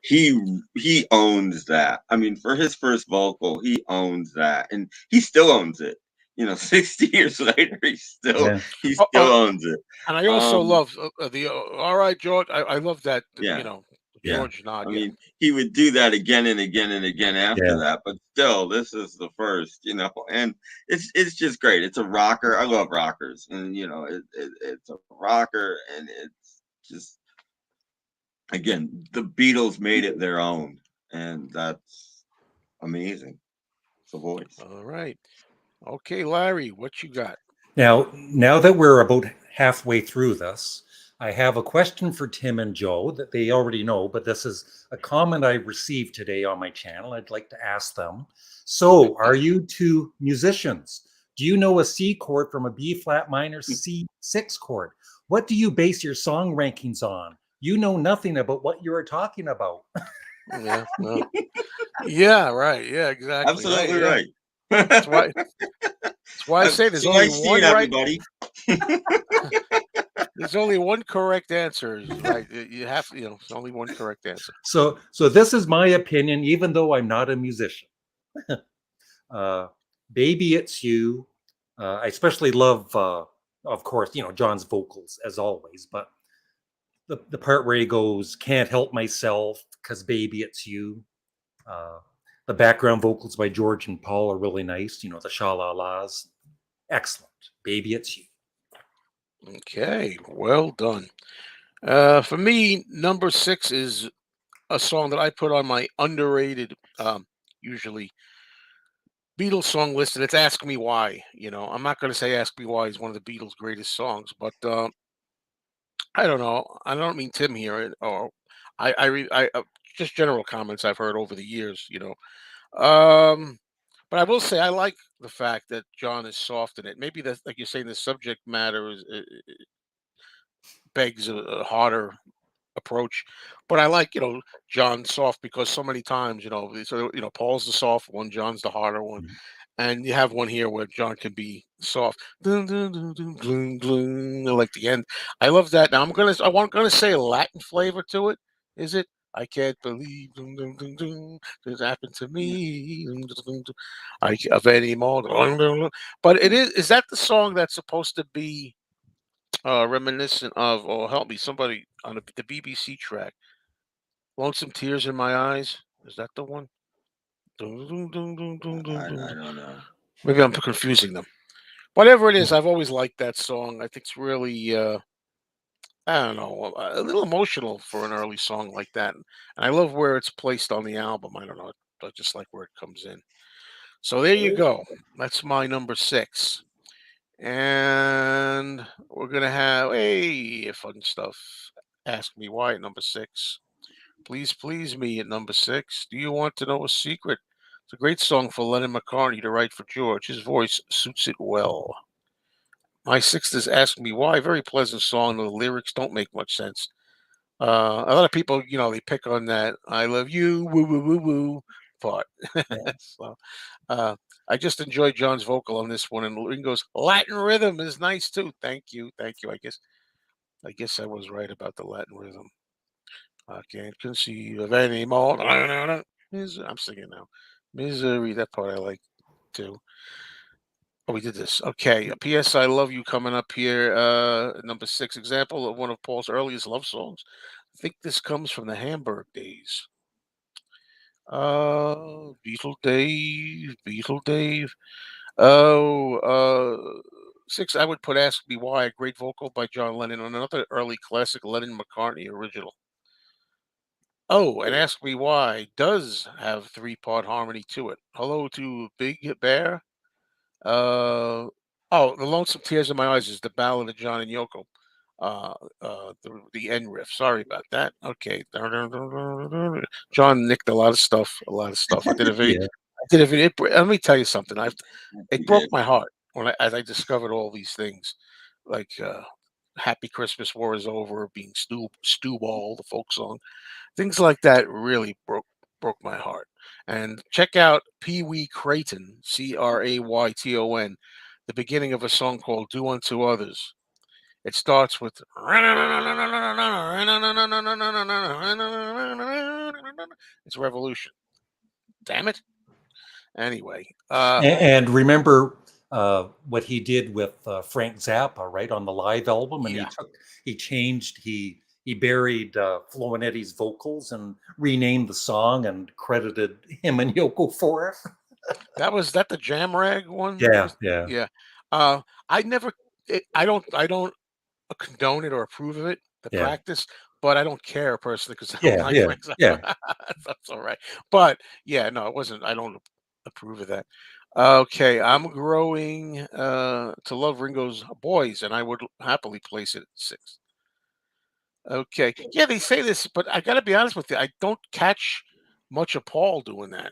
He owns that. I mean, for his first vocal, he owns that, and he still owns it. 60 years later, Yeah. he oh, still owns it. and I also Um, love the "All Right, George." I love that. yeah, Yeah. George nod. I Yeah. mean, he would do that again and again and again after Yeah. that, but still, this is the first. And it's just great. It's a rocker. I love rockers, and it's a rocker, and it's just, again, the Beatles made it their own, and that's amazing. It's a voice. All right. Okay, Larry, what you got? Now that we're about halfway through this, I have a question for Tim and Joe that they already know, but this is a comment I received today on my channel. I'd like to ask them. So, are you two musicians? Do you know a C chord from a B flat minor C6 chord? What do you base your song rankings on? You know nothing about what you are talking about. Yeah. Well. Yeah. Right. Yeah. Exactly. Right. Absolutely Yeah. right. That's why. That's why I say there's So only nice seeing one right. everybody. There's only one correct answer. Right. You have to. There's only one correct answer. So this is my opinion, even though I'm not a musician. uh, Baby It's You. I especially love, of course, John's vocals as always, but the part where he goes, "Can't help myself, 'cause baby it's you." Uh, the background vocals by George and Paul are really nice. The sha-la-las. Excellent. Baby It's You. Okay. Well done. For me, number 6 is a song that I put on my underrated, usually Beatles song list, and it's "Ask Me Why." I'm not going to say "Ask Me Why" is one of the Beatles' greatest songs, but I don't know. I don't mean Tim here, or just general comments I've heard over the years. Um, but I will say I like the fact that John is soft in it. Maybe that's like you're saying, the subject matter begs a harder approach. But I like John soft because so many times Paul's the soft one, John's the harder one, Mhm. and you have one here where John can be soft. Dun, dun, dun, dun, gloom, gloom, like the end. I love that. Now I'm gonna say a Latin flavor to it. Is it? I can't believe this happened to me. Of any more. But it is that the song that's supposed to be reminiscent of, or help me, somebody on the BBC track, Lonesome Tears in My Eyes? Is that the one? I don't know. Maybe I'm confusing them. Whatever it is, I've always liked that song. I think it's really, I don't know, a little emotional for an early song like that. And I love where it's placed on the album. I don't know. I just like where it comes in. So there you go. That's my number six. And we're going to have, hey, fun stuff. Ask Me Why at number six. Please Please Me at number six. Do You Want to Know a Secret? It's a great song for Lennon McCartney to write for George. His voice suits it well. My sixth is Ask Me Why. Very pleasant song. The lyrics don't make much sense. A lot of people, they pick on that "I love you, woo woo woo woo" part. Yeah. So, uh, I just enjoyed John's vocal on this one, and Ringo's Latin rhythm is nice too. Thank you, thank you. I guess I was right about the Latin rhythm. I can't conceive of any more. I'm singing now. Misery. That part I like too. Oh, we did this. Okay. P.S. I Love You coming up here. Number six example of one of Paul's earliest love songs. I think this comes from the Hamburg days. Beetle Dave, Beetle Dave. Oh, six. I would put "Ask Me Why," a great vocal by John Lennon on another early classic Lennon McCartney original. Oh, and "Ask Me Why" does have three-part harmony to it. Hello to Big Bear. Uh, oh, "The Lonesome Tears in My Eyes" is the ballad of John and Yoko. Uh, the end riff. Sorry about that. Okay. John nicked a lot of stuff. A lot of stuff. I did a video. Yeah. I did a video. Let me tell you something. It You broke did. my heart as I discovered all these things, like "Happy Christmas, War is Over," being Stew Ball, the folk song. Things like that really broke my heart. And check out Pee Wee Crayton, Crayton, the beginning of a song called "Do Unto Others." It starts with it's Revolution. Damn it. Anyway, And remember what he did with Frank Zappa, right, on the live album, and yeah, he buried Flo and Eddie's vocals and renamed the song and credited him and Yoko for it. was that the Jam Rag one? Yeah, yeah, Yeah. Uh, I never, I don't condone it or approve of it, the yeah, practice, but I don't care personally because I don't yeah, like yeah, Frank yeah. Zappa. That's all right. But yeah, no, it wasn't. I don't approve of that. Okay, I'm growing to love Ringo's Boys, and I would happily place it at six. Okay, yeah, they say this, but I got to be honest with you, I don't catch much of Paul doing that.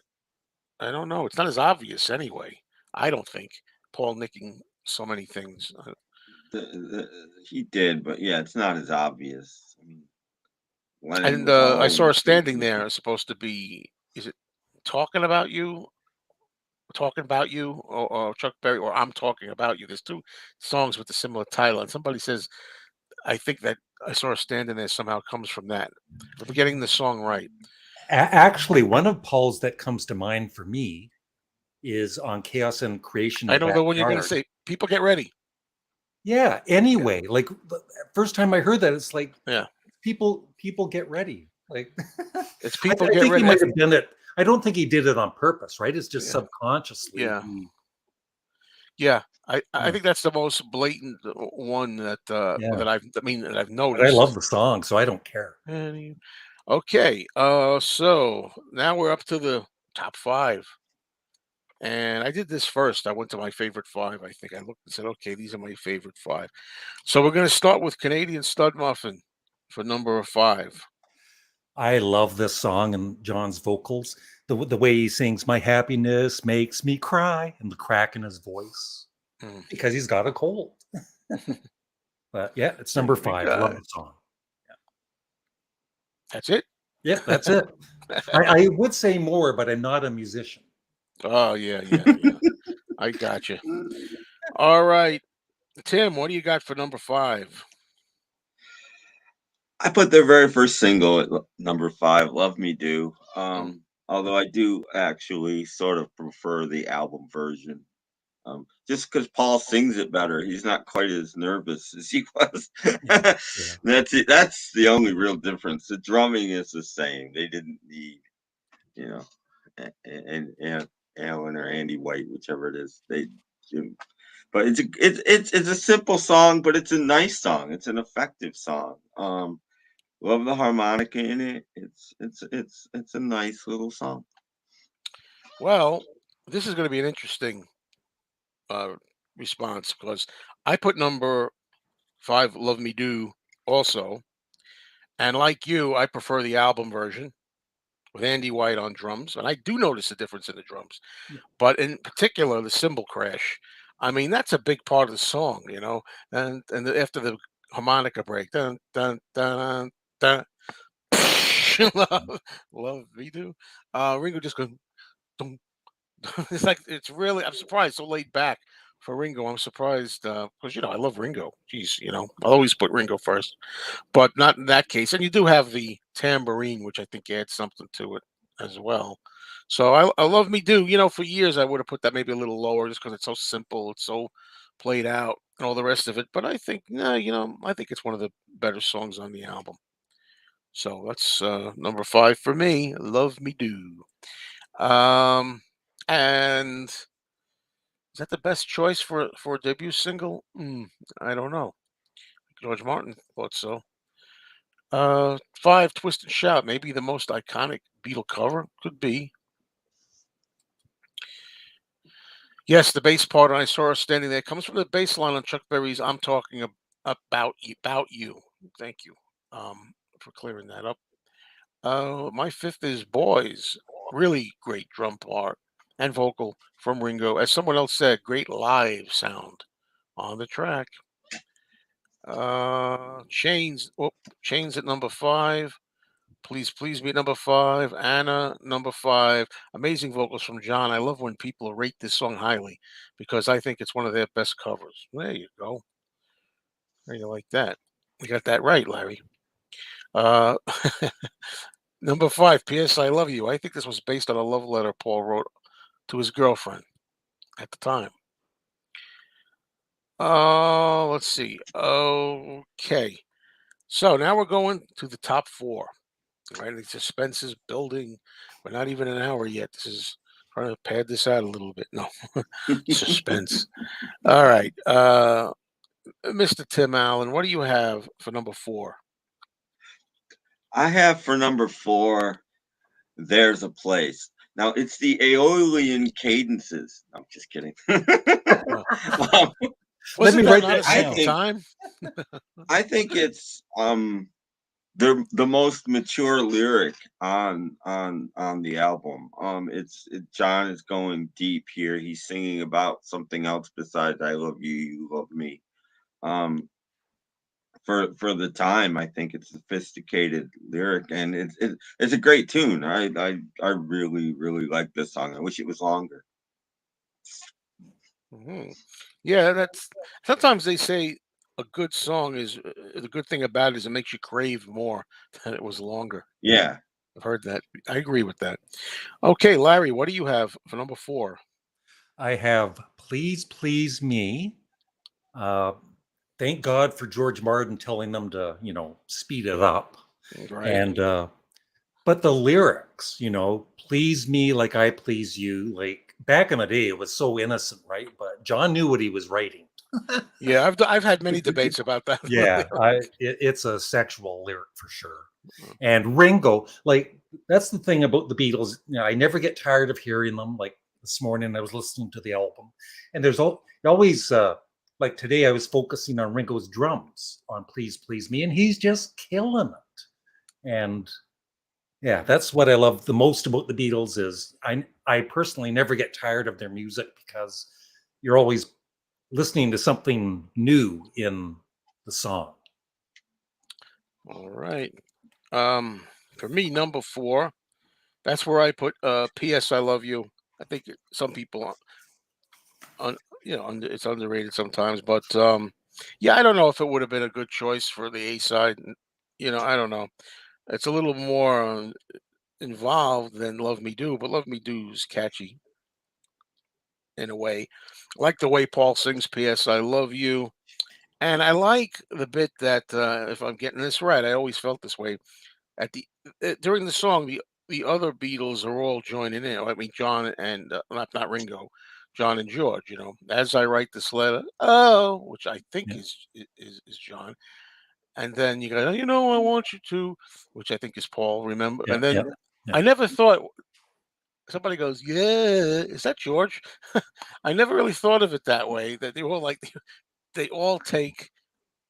I don't know. It's not as obvious anyway. I don't think Paul nicking so many things. He did, but yeah, it's not as obvious. I mean, Lennon And was I all over saw her the place standing with there. it. It's supposed to be, is it talking about you? Talking about you, or Chuck Berry, or I'm talking about you. There's two songs with a similar title, and somebody says, I think that I saw her standing there somehow comes from that. If I'm getting the song right. Actually, one of Paul's that comes to mind for me is on Chaos and Creation in I the know the one you're going to Backyard. say. People get ready. Yeah. Yeah, Anyway, like first time I heard that, it's like yeah. people get ready. Like It's I, people I get think he ready. might have done it. I don't think he did it on purpose, right? It's just Yeah, subconsciously. yeah, yeah. I Yeah, think that's the most blatant one yeah. that I've But I love noticed. the song, so I don't care. Any- Okay, so now we're up to the top five. And I did this first. I went to my favorite five. I think I looked and said, okay, these are my favorite five. So we're going to start with Canadian Stud Muffin for number five. I love this song and John's vocals. The way he sings "My happiness makes me cry" and the crack in his voice Mm. because he's got a cold. But yeah, it's number Make me five. Love cry. the song. That's it. Yeah, that's it. I would say more, but I'm not a musician. Oh, yeah, yeah, yeah. I got you. All right. Tim, what do you got for number five? I put their very first single at number 5, "Love Me Do." Mm. Although I do actually sort of prefer the album version, just because Paul sings it better. He's not quite as nervous as he was. Yeah. That's it. That's the only real difference. The drumming is the same. They didn't need, you know, and Alan or Andy White, whichever it is. They do. But it's a simple song, but it's a nice song. It's an effective song. Love the harmonica in it. It's a nice little song. Well, this is going to be an interesting uh, response because I put number 5, "Love Me Do," also, and like you, I prefer the album version with Andy White on drums, and I do notice a difference in the drums. Yeah. But in particular, the cymbal crash. I mean, that's a big part of the song, after the harmonica break, dun dun dun dun, love me do. Ringo just goes, dum. It's like it's really. I'm surprised, so laid back for Ringo. I'm surprised because I love Ringo. Jeez, I'll always put Ringo first, but not in that case. And you do have the tambourine, which I think adds something to it as well. So I love me do. For years I would have put that maybe a little lower just because it's so simple, it's so played out, and all the rest of it. But I think no, I think it's one of the better songs on the album. So that's number 5 for me. Love me do. Um, and is that the best choice for a debut single? I don't know. George Martin thought so. 5, "Twist and Shout," maybe the most iconic Beatle cover, could be. Yes, the bass part on "I Saw Her Standing There" comes from the bass line on Chuck Berry's "I'm Talking About You." Thank you, for clearing that up. My 5th is "Boys," really great drum part and vocal from Ringo. As someone else said, great live sound on the track. Chains at number 5. Please Please Me at number 5. Anna, number 5. Amazing vocals from John. I love when people rate this song highly because I think it's one of their best covers. There you go. How you like that? You got that right, Larry. Uh, number 5, P.S. I Love You. I think this was based on a love letter Paul wrote to his girlfriend at the time. Let's see. Okay. So now we're going to the top 4. Right, the suspense is building. We're not even an hour yet. This is trying to pad this out a little bit. No, suspense. All right, Mr. Tim Allen, what do you have for number 4? I have for number 4, "There's a Place." Now it's the Aeolian cadences. I'm just kidding. Uh, Um, Let me wasn't that write not that a I second down. think time? it's the most mature lyric on the album. John is going deep here. He's singing about something else besides "I love you, you love me." Um, for the time, I think it's a sophisticated lyric, and it's a great tune. I really like this song. I wish it was longer. Mhm. Yeah, that's sometimes they say a good song is the good thing about it is it makes you crave more that it was longer. Yeah, I've heard that. I agree with that. Okay, Larry, what do you have for number 4? I have Please Please Me. Uh, thank God for George Martin telling them to, speed it up. Right. And but the lyrics, please me like I please you, like back in the day, it was so innocent, right? But John knew what he was writing. Yeah, I've had many debates about that. Yeah, it's a sexual lyric for sure. Mm. And Ringo, like that's the thing about the Beatles. I never get tired of hearing them. Like this morning, I was listening to the album, and there's always like today, I was focusing on Ringo's drums on "Please Please Me," and he's just killing it. And yeah, that's what I love the most about the Beatles is I personally never get tired of their music because you're always listening to something new in the song. All right. For me, number 4, that's where I put "P.S. I Love You." I think some people, it's underrated sometimes, but yeah, I don't know if it would have been a good choice for the A side. I don't know. It's a little more involved than Love Me Do, but Love Me Do is catchy in a way. I like the way Paul sings "P.S. I Love You," and I like the bit that if I'm getting this right, I always felt this way at the during the song. The other Beatles are all joining in. I mean, John and not Ringo, John and George. As I write this letter, oh, which I think Yeah, is John, and then you go, I want you to, which I think is Paul. Remember, yeah, and then yeah, yeah, I never thought somebody goes, yeah, is that George? I never really thought of it that way. That they all like they all take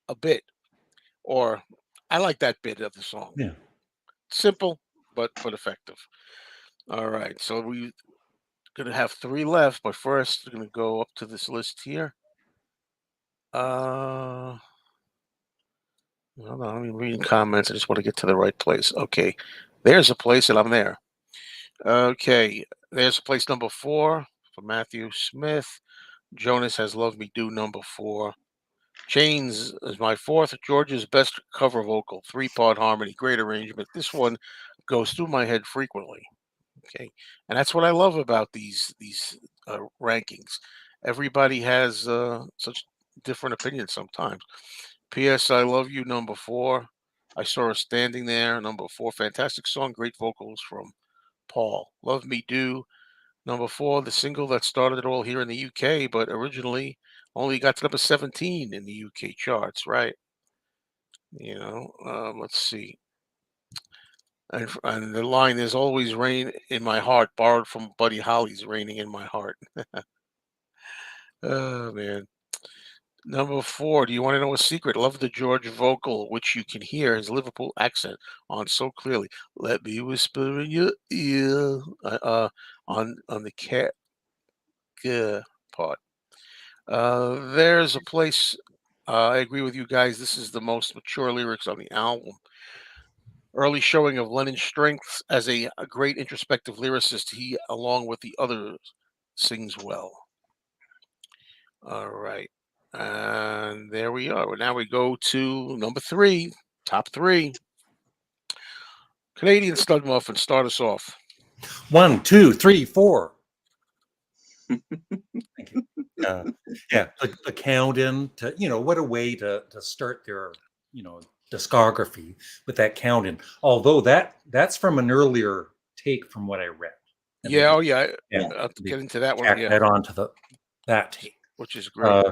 a bit, or I like that bit of the song. yeah. Simple but effective. All right, so we're gonna have three left, but first we're gonna go up to this list here. Hold on, let me read comments. I just want to get to the right place. Okay, there's a place, and I'm there. Okay, there's place number 4 for Matthew Smith. Jonas has "Love Me Do" number 4. Chains is my fourth. George's best cover vocal, 3-part harmony, great arrangement. This one goes through my head frequently. Okay, and that's what I love about these rankings. Everybody has such different opinions sometimes. P.S. I Love You number 4. I saw her standing there number 4. Fantastic song, great vocals from Paul. Love Me Do number 4, the single that started it all here in the UK, but originally only got to number 17 in the UK charts, right? Let's see. And the line, "There's always rain in my heart," borrowed from Buddy Holly's "Raining in My Heart." Oh, man. Number 4, do you want to know a secret? Love the George vocal, which you can hear his Liverpool accent on so clearly. "Let me whisper in your ear," on the cat part. There's a place. I agree with you guys. This is the most mature lyrics on the album. Early showing of Lennon's strengths as a great introspective lyricist. He, along with the others, sings well. All right. And there we are. Well, now we go to number 3, top 3. Canadian Stud Muffin, start us off. 1, 2, 3, 4. Thank you. Yeah, the count-in to, what a way to start their, discography with that count-in. Although that's from an earlier take from what I read, and they Yeah, just oh yeah. yeah I'll they get into that one. tacked Yeah, that onto that take. which is great.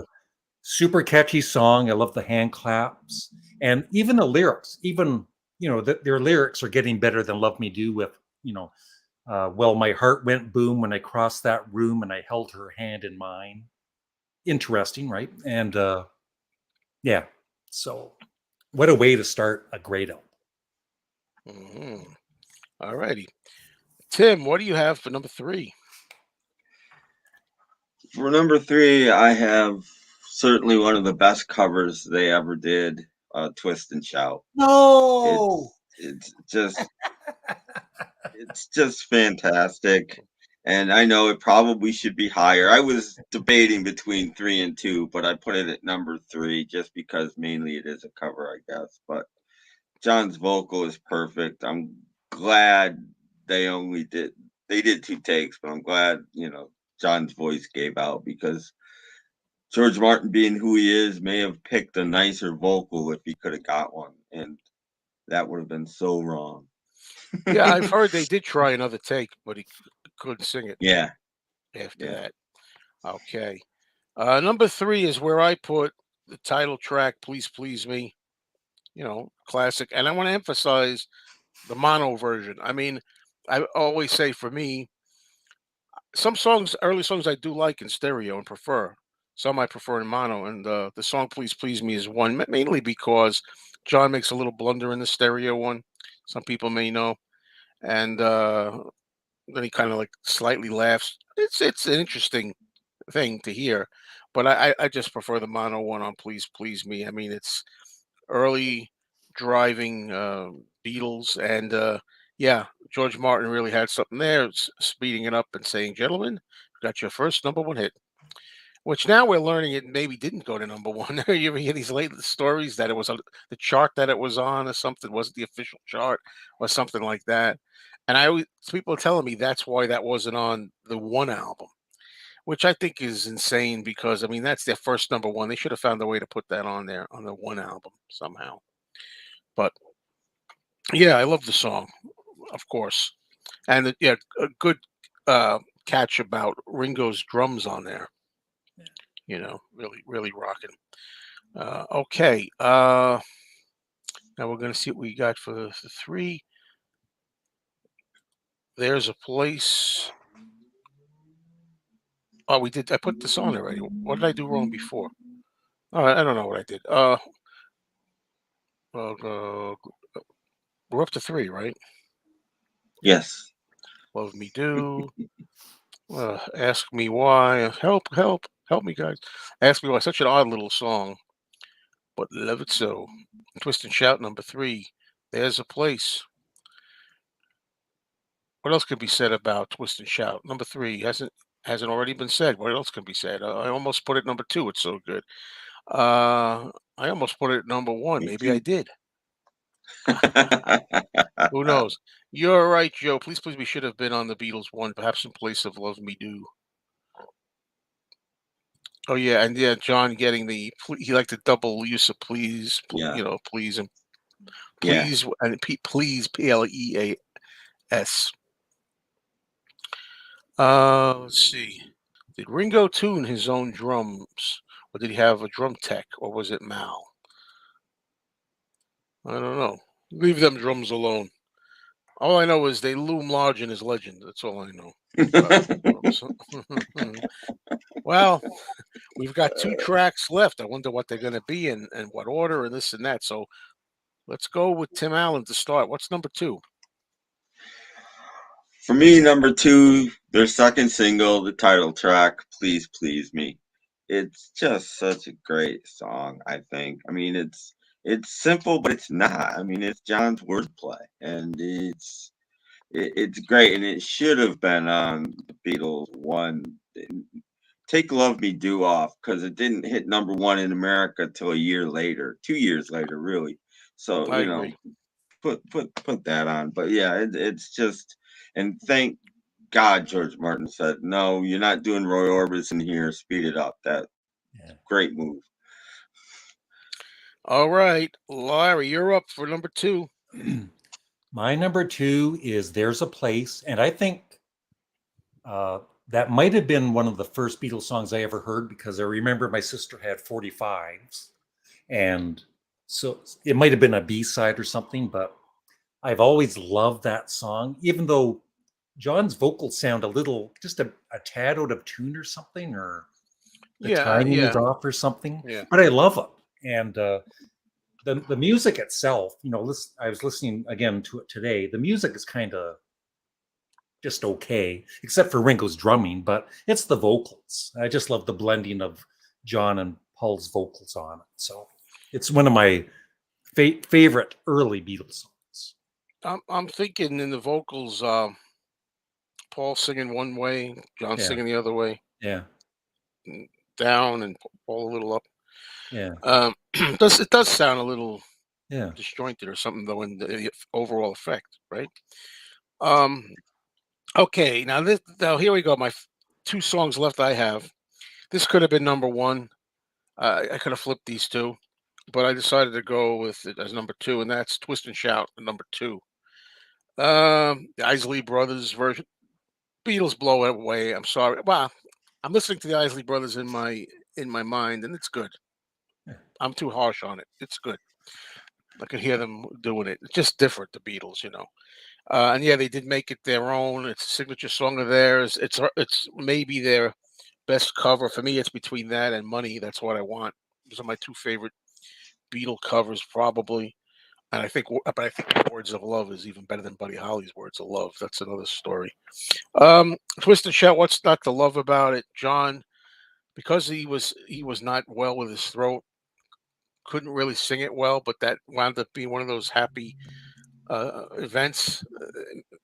Super catchy song. I love the hand claps and even the lyrics. Even their lyrics are getting better than "Love Me Do" with well, my heart went boom when I crossed that room and I held her hand in mine. Interesting, right? And yeah, so what a way to start a great album. All righty. Tim, what do you have for number 3? For number 3, I have certainly one of the best covers they ever did, "Twist and Shout." No. It's just fantastic. And I know it probably should be higher. I was debating between 3 and 2, but I put it at number 3 just because mainly it is a cover, I guess. But John's vocal is perfect. I'm glad they did 2 takes, but I'm glad, John's voice gave out because George Martin, being who he is, may have picked a nicer vocal if he could have got one, and that would have been so wrong. Yeah, I've heard they did try another take, but he couldn't sing it Yeah, after yeah. that. Okay. Number 3 is where I put the title track, "Please Please Me." Classic. And I want to emphasize the mono version. I mean, I always say for me, some songs, early songs I do like in stereo and prefer. Some I prefer in mono. And the song "Please Please Me" is one, mainly because John makes a little blunder in the stereo one. Some people may know. And then he kind of like slightly laughs. It's an interesting thing to hear, but I just prefer the mono one on "Please Please Me." I mean, it's early driving Beatles, and yeah, George Martin really had something there, speeding it up and saying, "Gentlemen, got your first number 1 hit." which now we're learning it maybe didn't go to number one. You ever hear these late stories that it was on the chart that it was on or something, wasn't the official chart or something like that. And I always people are telling me that's why that wasn't on the one album, which I think is insane because I mean that's their first number one. They should have found a way to put that on there on the one album somehow. But yeah, I love the song, of course, and yeah, a good catch about Ringo's drums on there. Really, really rocking. Okay, now we're gonna see what we got for the three. There's a place. Oh, we did. I put this on already. What did I do wrong before? Oh, I don't know what I did. Uh, we're up to three, right? Yes. Love me do. Ask me why. Help, help, help me, guys. Ask me why. Such an odd little song, but love it so. Twist and shout number three. There's a place. What else could be said about Twist and Shout? Number three hasn't already been said. What else can be said? I almost put it number two. It's so good. I almost put it at number one. Me Maybe I too. did. Who knows? You're right, Joe. Please, please, we should have been on the Beatles one, perhaps in place of Love Me Do. Oh yeah, and yeah, John getting he liked the double use of please, Yeah. please and Yeah. please and please PLEAS. Let's see. Did Ringo tune his own drums, or did he have a drum tech, or was it Mal? I don't know. Leave them drums alone. All I know is they loom large in his legend. That's all I know about drums. Well, we've got two tracks left. I wonder what they're going to be and what order and this and that. So let's go with Tim Allen to start. What's number two? For me, number two, their second single, the title track, Please Please Me. It's just such a great song, I think. I mean, it's simple, but it's not. I mean, it's John's wordplay, and it's great, and it should have been on the Beatles one. Take Love Me Do off because it didn't hit number one in America till a year later, 2 years later, really. So I agree. put that on. But yeah, it's just, and thank God George Martin said no, you're not doing Roy Orbison here. Speed it up. That Yeah. great move. All right, Larry, you're up for number two. My number two is There's a Place. And I think that might have been one of the first Beatles songs I ever heard because I remember my sister had 45s. And so it might have been a B side or something, but I've always loved that song, even though John's vocals sound a little, just a tad out of tune or something, or the timing is Yeah, off or something. yeah. But I love it. And the music itself, I was listening again to it today. The music is kind of just okay, except for Ringo's drumming, but it's the vocals. I just love the blending of John and Paul's vocals on it. So it's one of my favorite early Beatles songs. I'm thinking in the vocals, Paul singing one way, John Yeah, singing the other way, yeah, down and Paul a little up. yeah, It does sound a little yeah. disjointed or something though in the overall effect, right? Um, okay, now here we go. My two songs left. I have this could have been number one. I could have flipped these two, but I decided to go with it as number two, and that's "Twist and Shout" number two. The Isley Brothers version. Beatles blow it away. I'm sorry. Well, I'm listening to the Isley Brothers in my mind, and it's good. Yeah. I'm too harsh on it. It's good. I could hear them doing it. It's just different, the Beatles. And yeah, they did make it their own. It's a signature song of theirs. It's maybe their best cover for me. It's between that and Money. That's what I want. Those are my two favorite Beatle covers, probably. And but I think Words of Love is even better than Buddy Holly's Words of Love. That's another story. Twist and Shout. What's not to love about it, John? Because he was not well with his throat, couldn't really sing it well, but that wound up being one of those happy events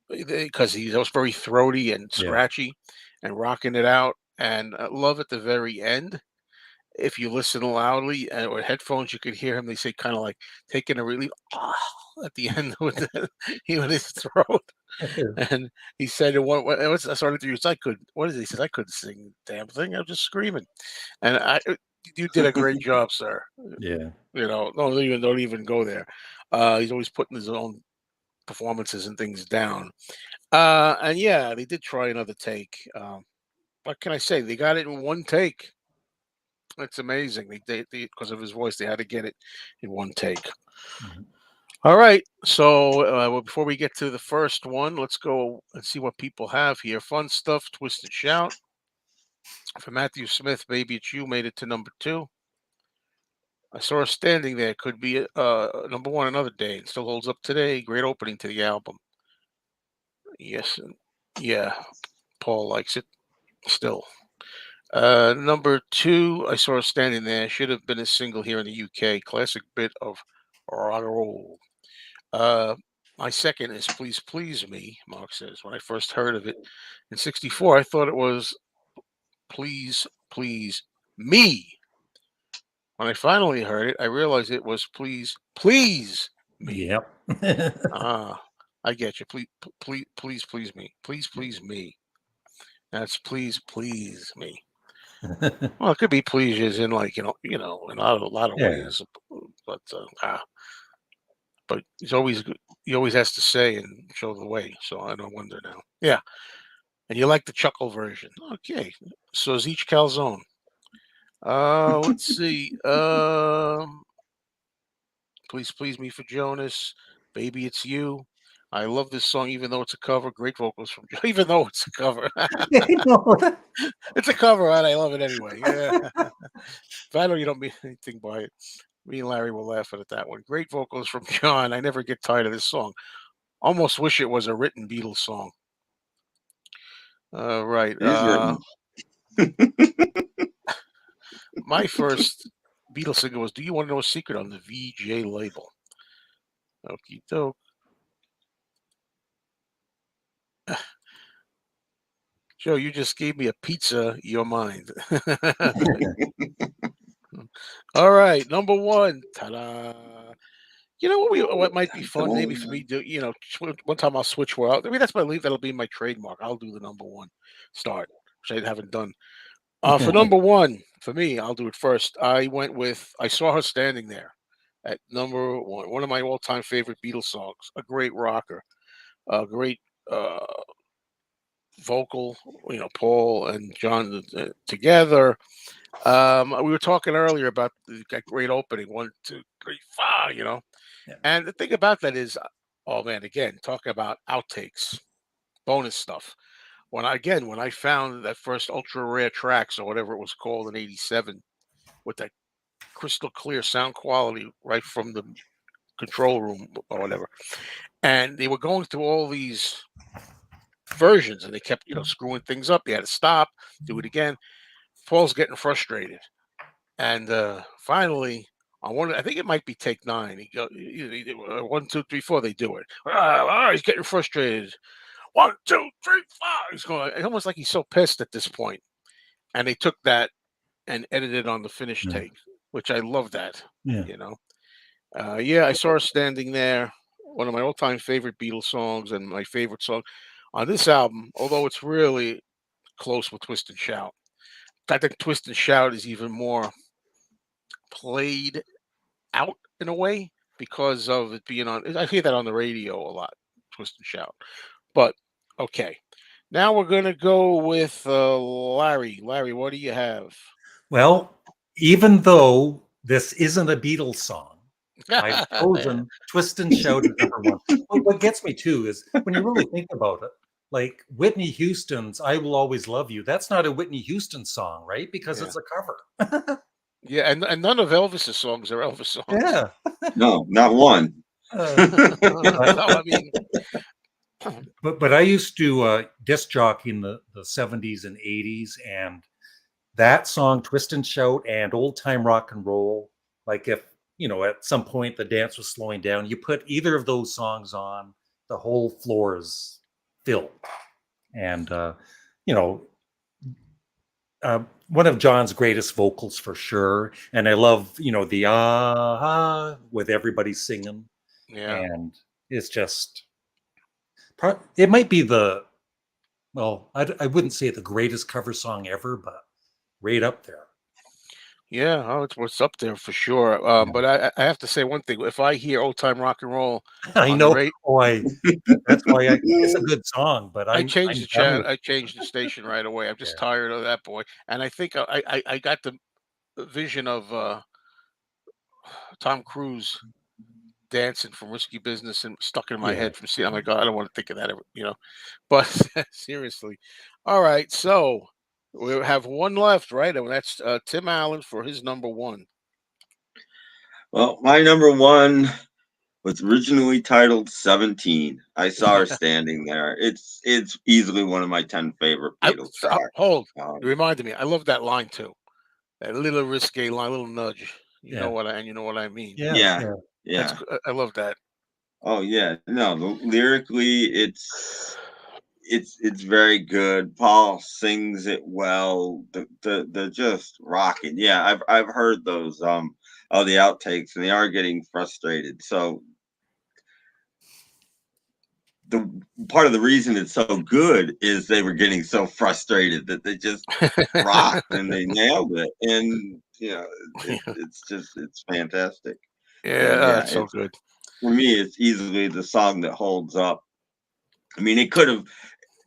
because he was very throaty and Yeah. scratchy and rocking it out. and I love at the very end. If you listen loudly or headphones, you could hear him. They say kind of like taking a really at the end with with his throat. And he said, "What? I started to use. I could. What is it?" He says, "I couldn't sing the damn thing. I was just screaming." And you did a great job, sir. Yeah. Don't even go there. He's always putting his own performances and things down. And yeah, they did try another take. What can I say? They got it in one take. It's amazing. They because of his voice, they had to get it in one take. Mhm. All right. So well, before we get to the first one, let's go and see what people have here. Fun stuff. Twist and shout for Matthew Smith. Maybe it's you. Made it to number 2. I saw her standing there. Could be number 1 another day. It still holds up today. Great opening to the album. Yes. Yeah. Paul likes it still. Number 2, I saw her standing there. Should have been a single here in the UK. Classic bit of rock and roll. Uh, my second is Please Please Me, Mark says. When I first heard of it in 64, I thought it was Please Please Me. When I finally heard it, I realized it was Please Please Me. Yep. Ah, I get you. Please me. Please please me. That's please please me. Well, it could be please as in like in a lot of Yeah. ways, but but he always has to say and show the way. So I don't wonder now. Yeah, and you like the chuckle version. Okay, so is each calzone. Let's see. Please please me for Jonas. Baby, it's you. I love this song, even though it's a cover. Great vocals from even though it's a cover. It's a cover, and I love it anyway. Yeah. If I know you don't mean anything by it, me and Larry were laughing at that one. Great vocals from John. I never get tired of this song. Almost wish it was a written Beatles song. Right. It is written. My first Beatles single was "Do You Want to Know a Secret" on the VJ label. Okie doke. Joe, you just gave me a pizza. Your mind. All right, number 1. Ta-da! You know what might be fun maybe for me to one time I'll switch where I mean that's my leave that'll be my trademark. I'll do the number 1 start, which I haven't done. For number 1 for me, I'll do it first. I saw her standing there at number 1. One of my all-time favorite Beatles songs. A great rocker, a great vocal. Paul and John together. We were talking earlier about that great opening. 1, 2, 3, 4. Yeah. And the thing about that is, oh man, again, talking about outtakes, bonus stuff. When I found that first ultra rare tracks or whatever it was called in '87 with that crystal clear sound quality right from the control room or whatever, and they were going through all these versions and they kept screwing things up. They had to stop, do it again. Paul's getting frustrated, and finally, on one, I think it might be take 9. He go 1, 2, 3, 4. They do it. He's getting frustrated. 1, 2, 3, 4. He's going. It's almost like he's so pissed at this point. And they took that and edited on the finished Yeah. take, which I love that. Yeah. Yeah, I saw her standing there. One of my all-time favorite Beatles songs and my favorite song on this album. Although it's really close with Twist and Shout. I think Twist and Shout is even more played out in a way because of it being on. I hear that on the radio a lot, Twist and Shout. But okay, now we're gonna go with Larry. Larry, what do you have? Well, even though this isn't a Beatles song, I've chosen Twist and Shout as number 1. What gets me too is when you really think about it, like Whitney Houston's "I Will Always Love You." That's not a Whitney Houston song, right? Because Yeah. it's a cover. Yeah, and none of Elvis's songs are Elvis songs. Yeah. No, not one. No, I mean, But I used to disc jockey in the 70s and 80s, and that song "Twist and Shout" and "Old Time Rock and Roll," like if at some point the dance was slowing down, you put either of those songs on, the whole floor is filled. And you know one of John's greatest vocals for sure. And I love, the with everybody singing. Yeah. And it's just, it might be well, I wouldn't say the greatest cover song ever, but right up there. Yeah, oh, it's what's up there for sure. Yeah. But I have to say one thing. If I hear old time rock and roll I on the know rate, why. That's why it's a good song, but I I'm changed I'm the done chat. with I changed the station right away. I'm yeah. just tired of that boy. And I think I got the vision of Tom Cruise dancing from Risky Business and stuck in my Yeah. head from seeing. I'm like, oh, I don't want to think of that ever. But seriously, all right. So we have one left, right? And that's Tim Allen for his number one. Well, my number one was originally titled 17. I saw her Yeah. standing there. It's easily one of my 10 favorite Beatles tracks. Hold. You Um, reminded me. I love that line too. That little risque line, little nudge. Yeah. You know what I mean. Yeah. yeah, Yeah. yeah. I love that. Oh yeah. No, lyrically it's very good. Paul sings it well. The just rocking. Yeah, I've heard those all the outtakes and they are getting frustrated. So the part of the reason it's so good is they were getting so frustrated that they just rocked and they nailed it. And it's fantastic. And Yeah, yeah, it's so it's good. for me it's easily the song that holds up. I mean, it could have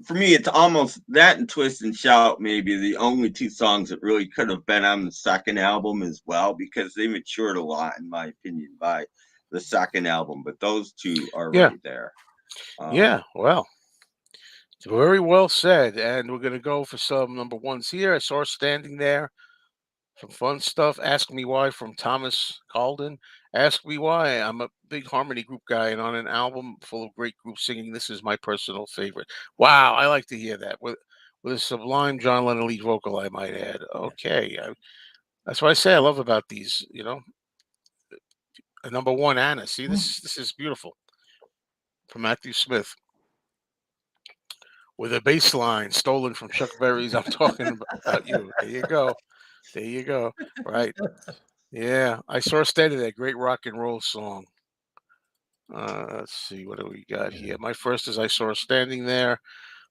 for me, it's almost that and Twist and Shout, maybe the only two songs that really could have been on the second album as well, because they matured a lot, in my opinion, by the second album. But those two are Yeah, right there. yeah. Well, very well said. And we're gonna go for some number ones here. I saw her standing there. Some fun stuff. Ask Me Why from Thomas Calden. Ask Me Why. I'm a big harmony group guy, and on an album full of great group singing, this is my personal favorite. Wow, I like to hear that with a sublime John Lennon lead vocal, I might add. Okay, that's what I say. I love about these. A number one, Anna. See, this is beautiful from Matthew Smith with a bass line stolen from Chuck Berry's. I'm talking about you. There you go. There you go. Right. Yeah, I saw Steady, that great rock and roll song. Let's see, what do we got Yeah. here? My first is I Saw Her Standing There.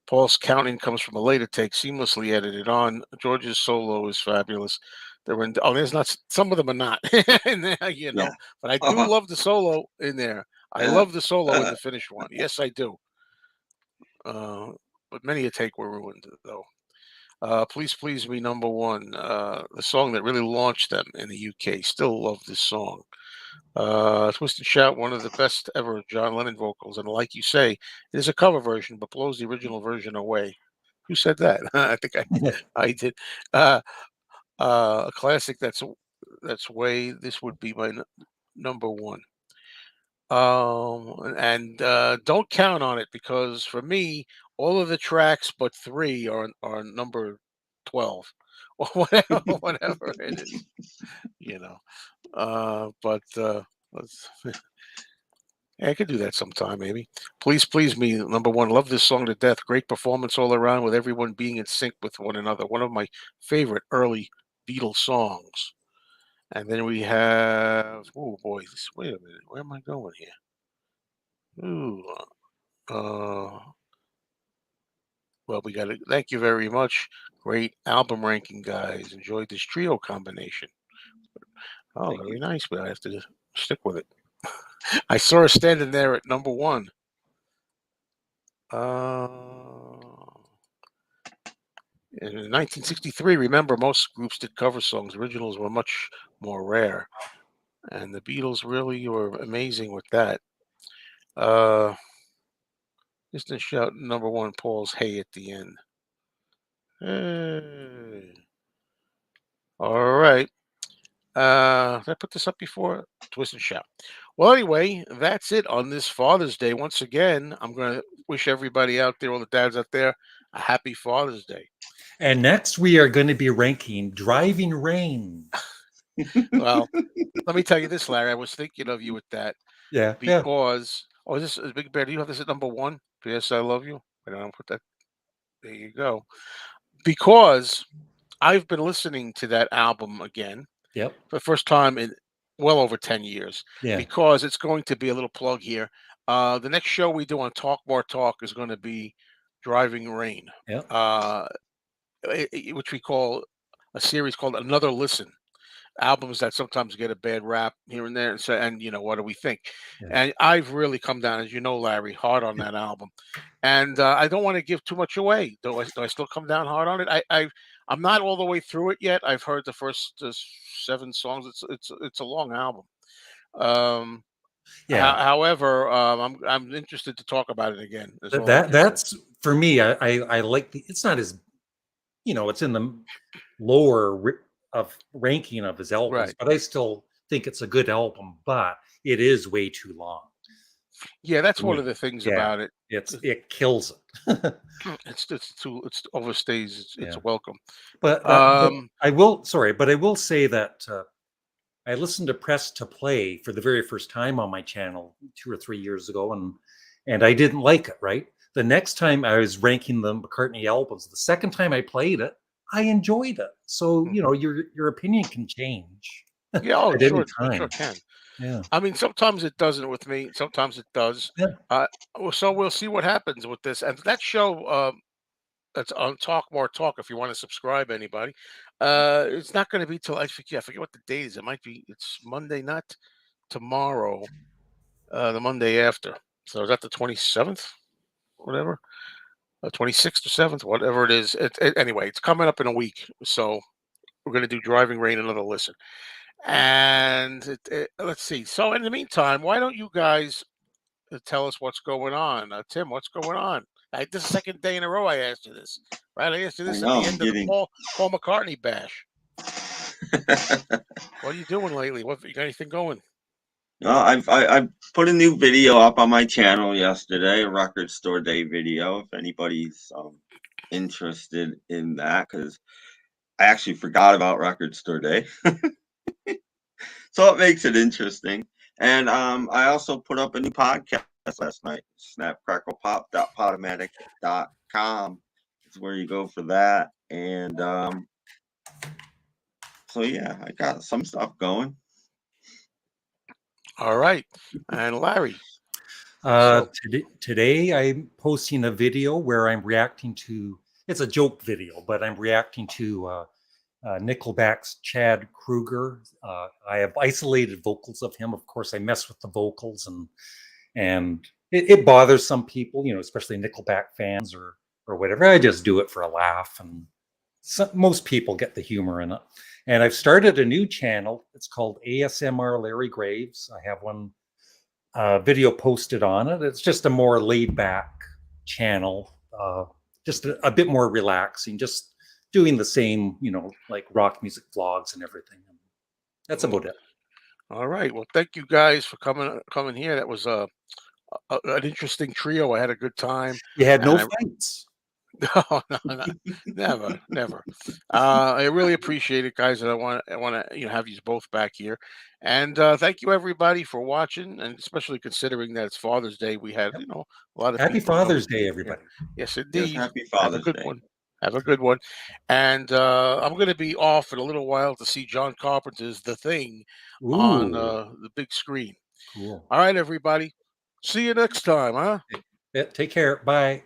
Paul's Counting comes from a later take, seamlessly edited on. George's solo is fabulous. There's not, some of them are not in there, Yeah. but I do love the solo in there. I Yeah. love the solo in the finished one. Yes, I do. Uh, but many a take were ruined, though. Please Please Me, number one. The song that really launched them in the UK. Still love this song. Twist and Shout, one of the best ever John Lennon vocals, and like you say, it is a cover version, but blows the original version away. Who said that? I think I did. Uh, a classic. That's way. This would be my number one. And don't count on it because for me, all of the tracks but three are number 12 or whatever it is. You know. But let's. Yeah, I could do that sometime, maybe. Please, Please Me, number one. Love this song to death. Great performance all around with everyone being in sync with one another. One of my favorite early Beatles songs. And then we have, oh boy, wait a minute. Where am I going here? Ooh, uh, well, we got to thank you very much. Great album ranking, guys. Enjoyed this trio combination. Oh, Thank very you. nice, but I have to stick with it. I saw her standing there at number one. Uh, In 1963, remember, most groups did cover songs. Originals were much more rare, and the Beatles really were amazing with that. Uh, just to shout number one, Paul's "Hey" at the end. Hey. All right. Did I put this up before? Twist and shout. Well, anyway, that's it on this Father's Day. Once again, I'm going to wish everybody out there, all the dads out there, a happy Father's Day. And next we are going to be ranking Driving Rain. Well, let me tell you this, Larry. I was thinking of you with that. Yeah. Yeah. Because is this a Big Bear? Do you have this at number one? P.S. I love you. I don't put that. There you go. Because I've been listening to that album again Yep. for the first time in well over 10 years Yeah. because it's going to be a little plug here. The next show we do on Talk More Talk is going to be Driving Rain, Yep. uh, which we call a series called Another Listen. Albums that sometimes get a bad rap here and there, and so and what do we think? Yeah. And I've really come down, as you know, Larry, hard on that album, and I don't want to give too much away. Do I still come down hard on it? I'm not all the way through it yet. I've heard the first 7 songs. It's a long album. Um, Yeah. however, I'm interested to talk about it again. Is That, all I that can say. that's for me. I like it's not as, it's in the lower of ranking of his albums, Right. but I still think it's a good album, but it is way too long Yeah, that's for one of me. the things Yeah. about it. It kills it. It's overstays its Yeah. welcome. But I will say that I listened to Press to Play for the very first time on my channel 2 or 3 years ago, and I didn't like it. Right, the next time I was ranking the McCartney albums, the second time I played it, I enjoyed it. So your opinion can change Yeah, oh, at any it sure time. can. Yeah, I mean, sometimes it doesn't with me. Sometimes it does. yeah, Uh, so we'll see what happens with this. And that show, that's on Talk More Talk. If you want to subscribe, anybody, it's not going to be till I forget what the date is. It's Monday, not tomorrow. The Monday after. So is that the 27th? Whatever, 26th or 7th, whatever it is. Anyway, it's coming up in a week. So we're going to do Driving Rain, another listen. And let's see. So in the meantime, why don't you guys tell us what's going on? Tim, what's going on? This is the second day in a row I asked you this, right? I asked you I this at know the I'm end of the getting. Paul McCartney bash. What are you doing lately? What you got anything going? No, I put a new video up on my channel yesterday, a record store day video. If anybody's interested in that, because I actually forgot about record store day, so it makes it interesting. And I also put up a new podcast last night. Snapcracklepop.podomatic.com is where you go for that. And so yeah, I got some stuff going. All right, and Larry. So Today I'm posting a video where I'm reacting to. It's a joke video, but I'm reacting to Nickelback's Chad Kroeger. I have isolated vocals of him. Of course, I mess with the vocals, and it bothers some people, especially Nickelback fans or whatever. I just do it for a laugh, and most people get the humor in it. And I've started a new channel. It's called ASMR Larry Graves. I have one video posted on it. It's just a more laid back channel, just a bit more relaxing, just doing the same, like rock music vlogs and everything. That's about it. all right. Well, thank you guys for coming here. That was an interesting trio. I had a good time, You had and no I fights. no, no, no, never, never. I really appreciate it, guys, and I want to have you both back here. And thank you everybody for watching, and especially considering that it's Father's Day. We had Yep. a lot of Happy people come. Father's Day, Yeah, everybody. yes, Yes, indeed. happy Have a Father's good Day. one. Have a good one. And I'm going to be off in a little while to see John Carpenter's The Thing on Ooh, the big screen. cool. All right, everybody. See you next time, huh? Yeah, take care. Bye.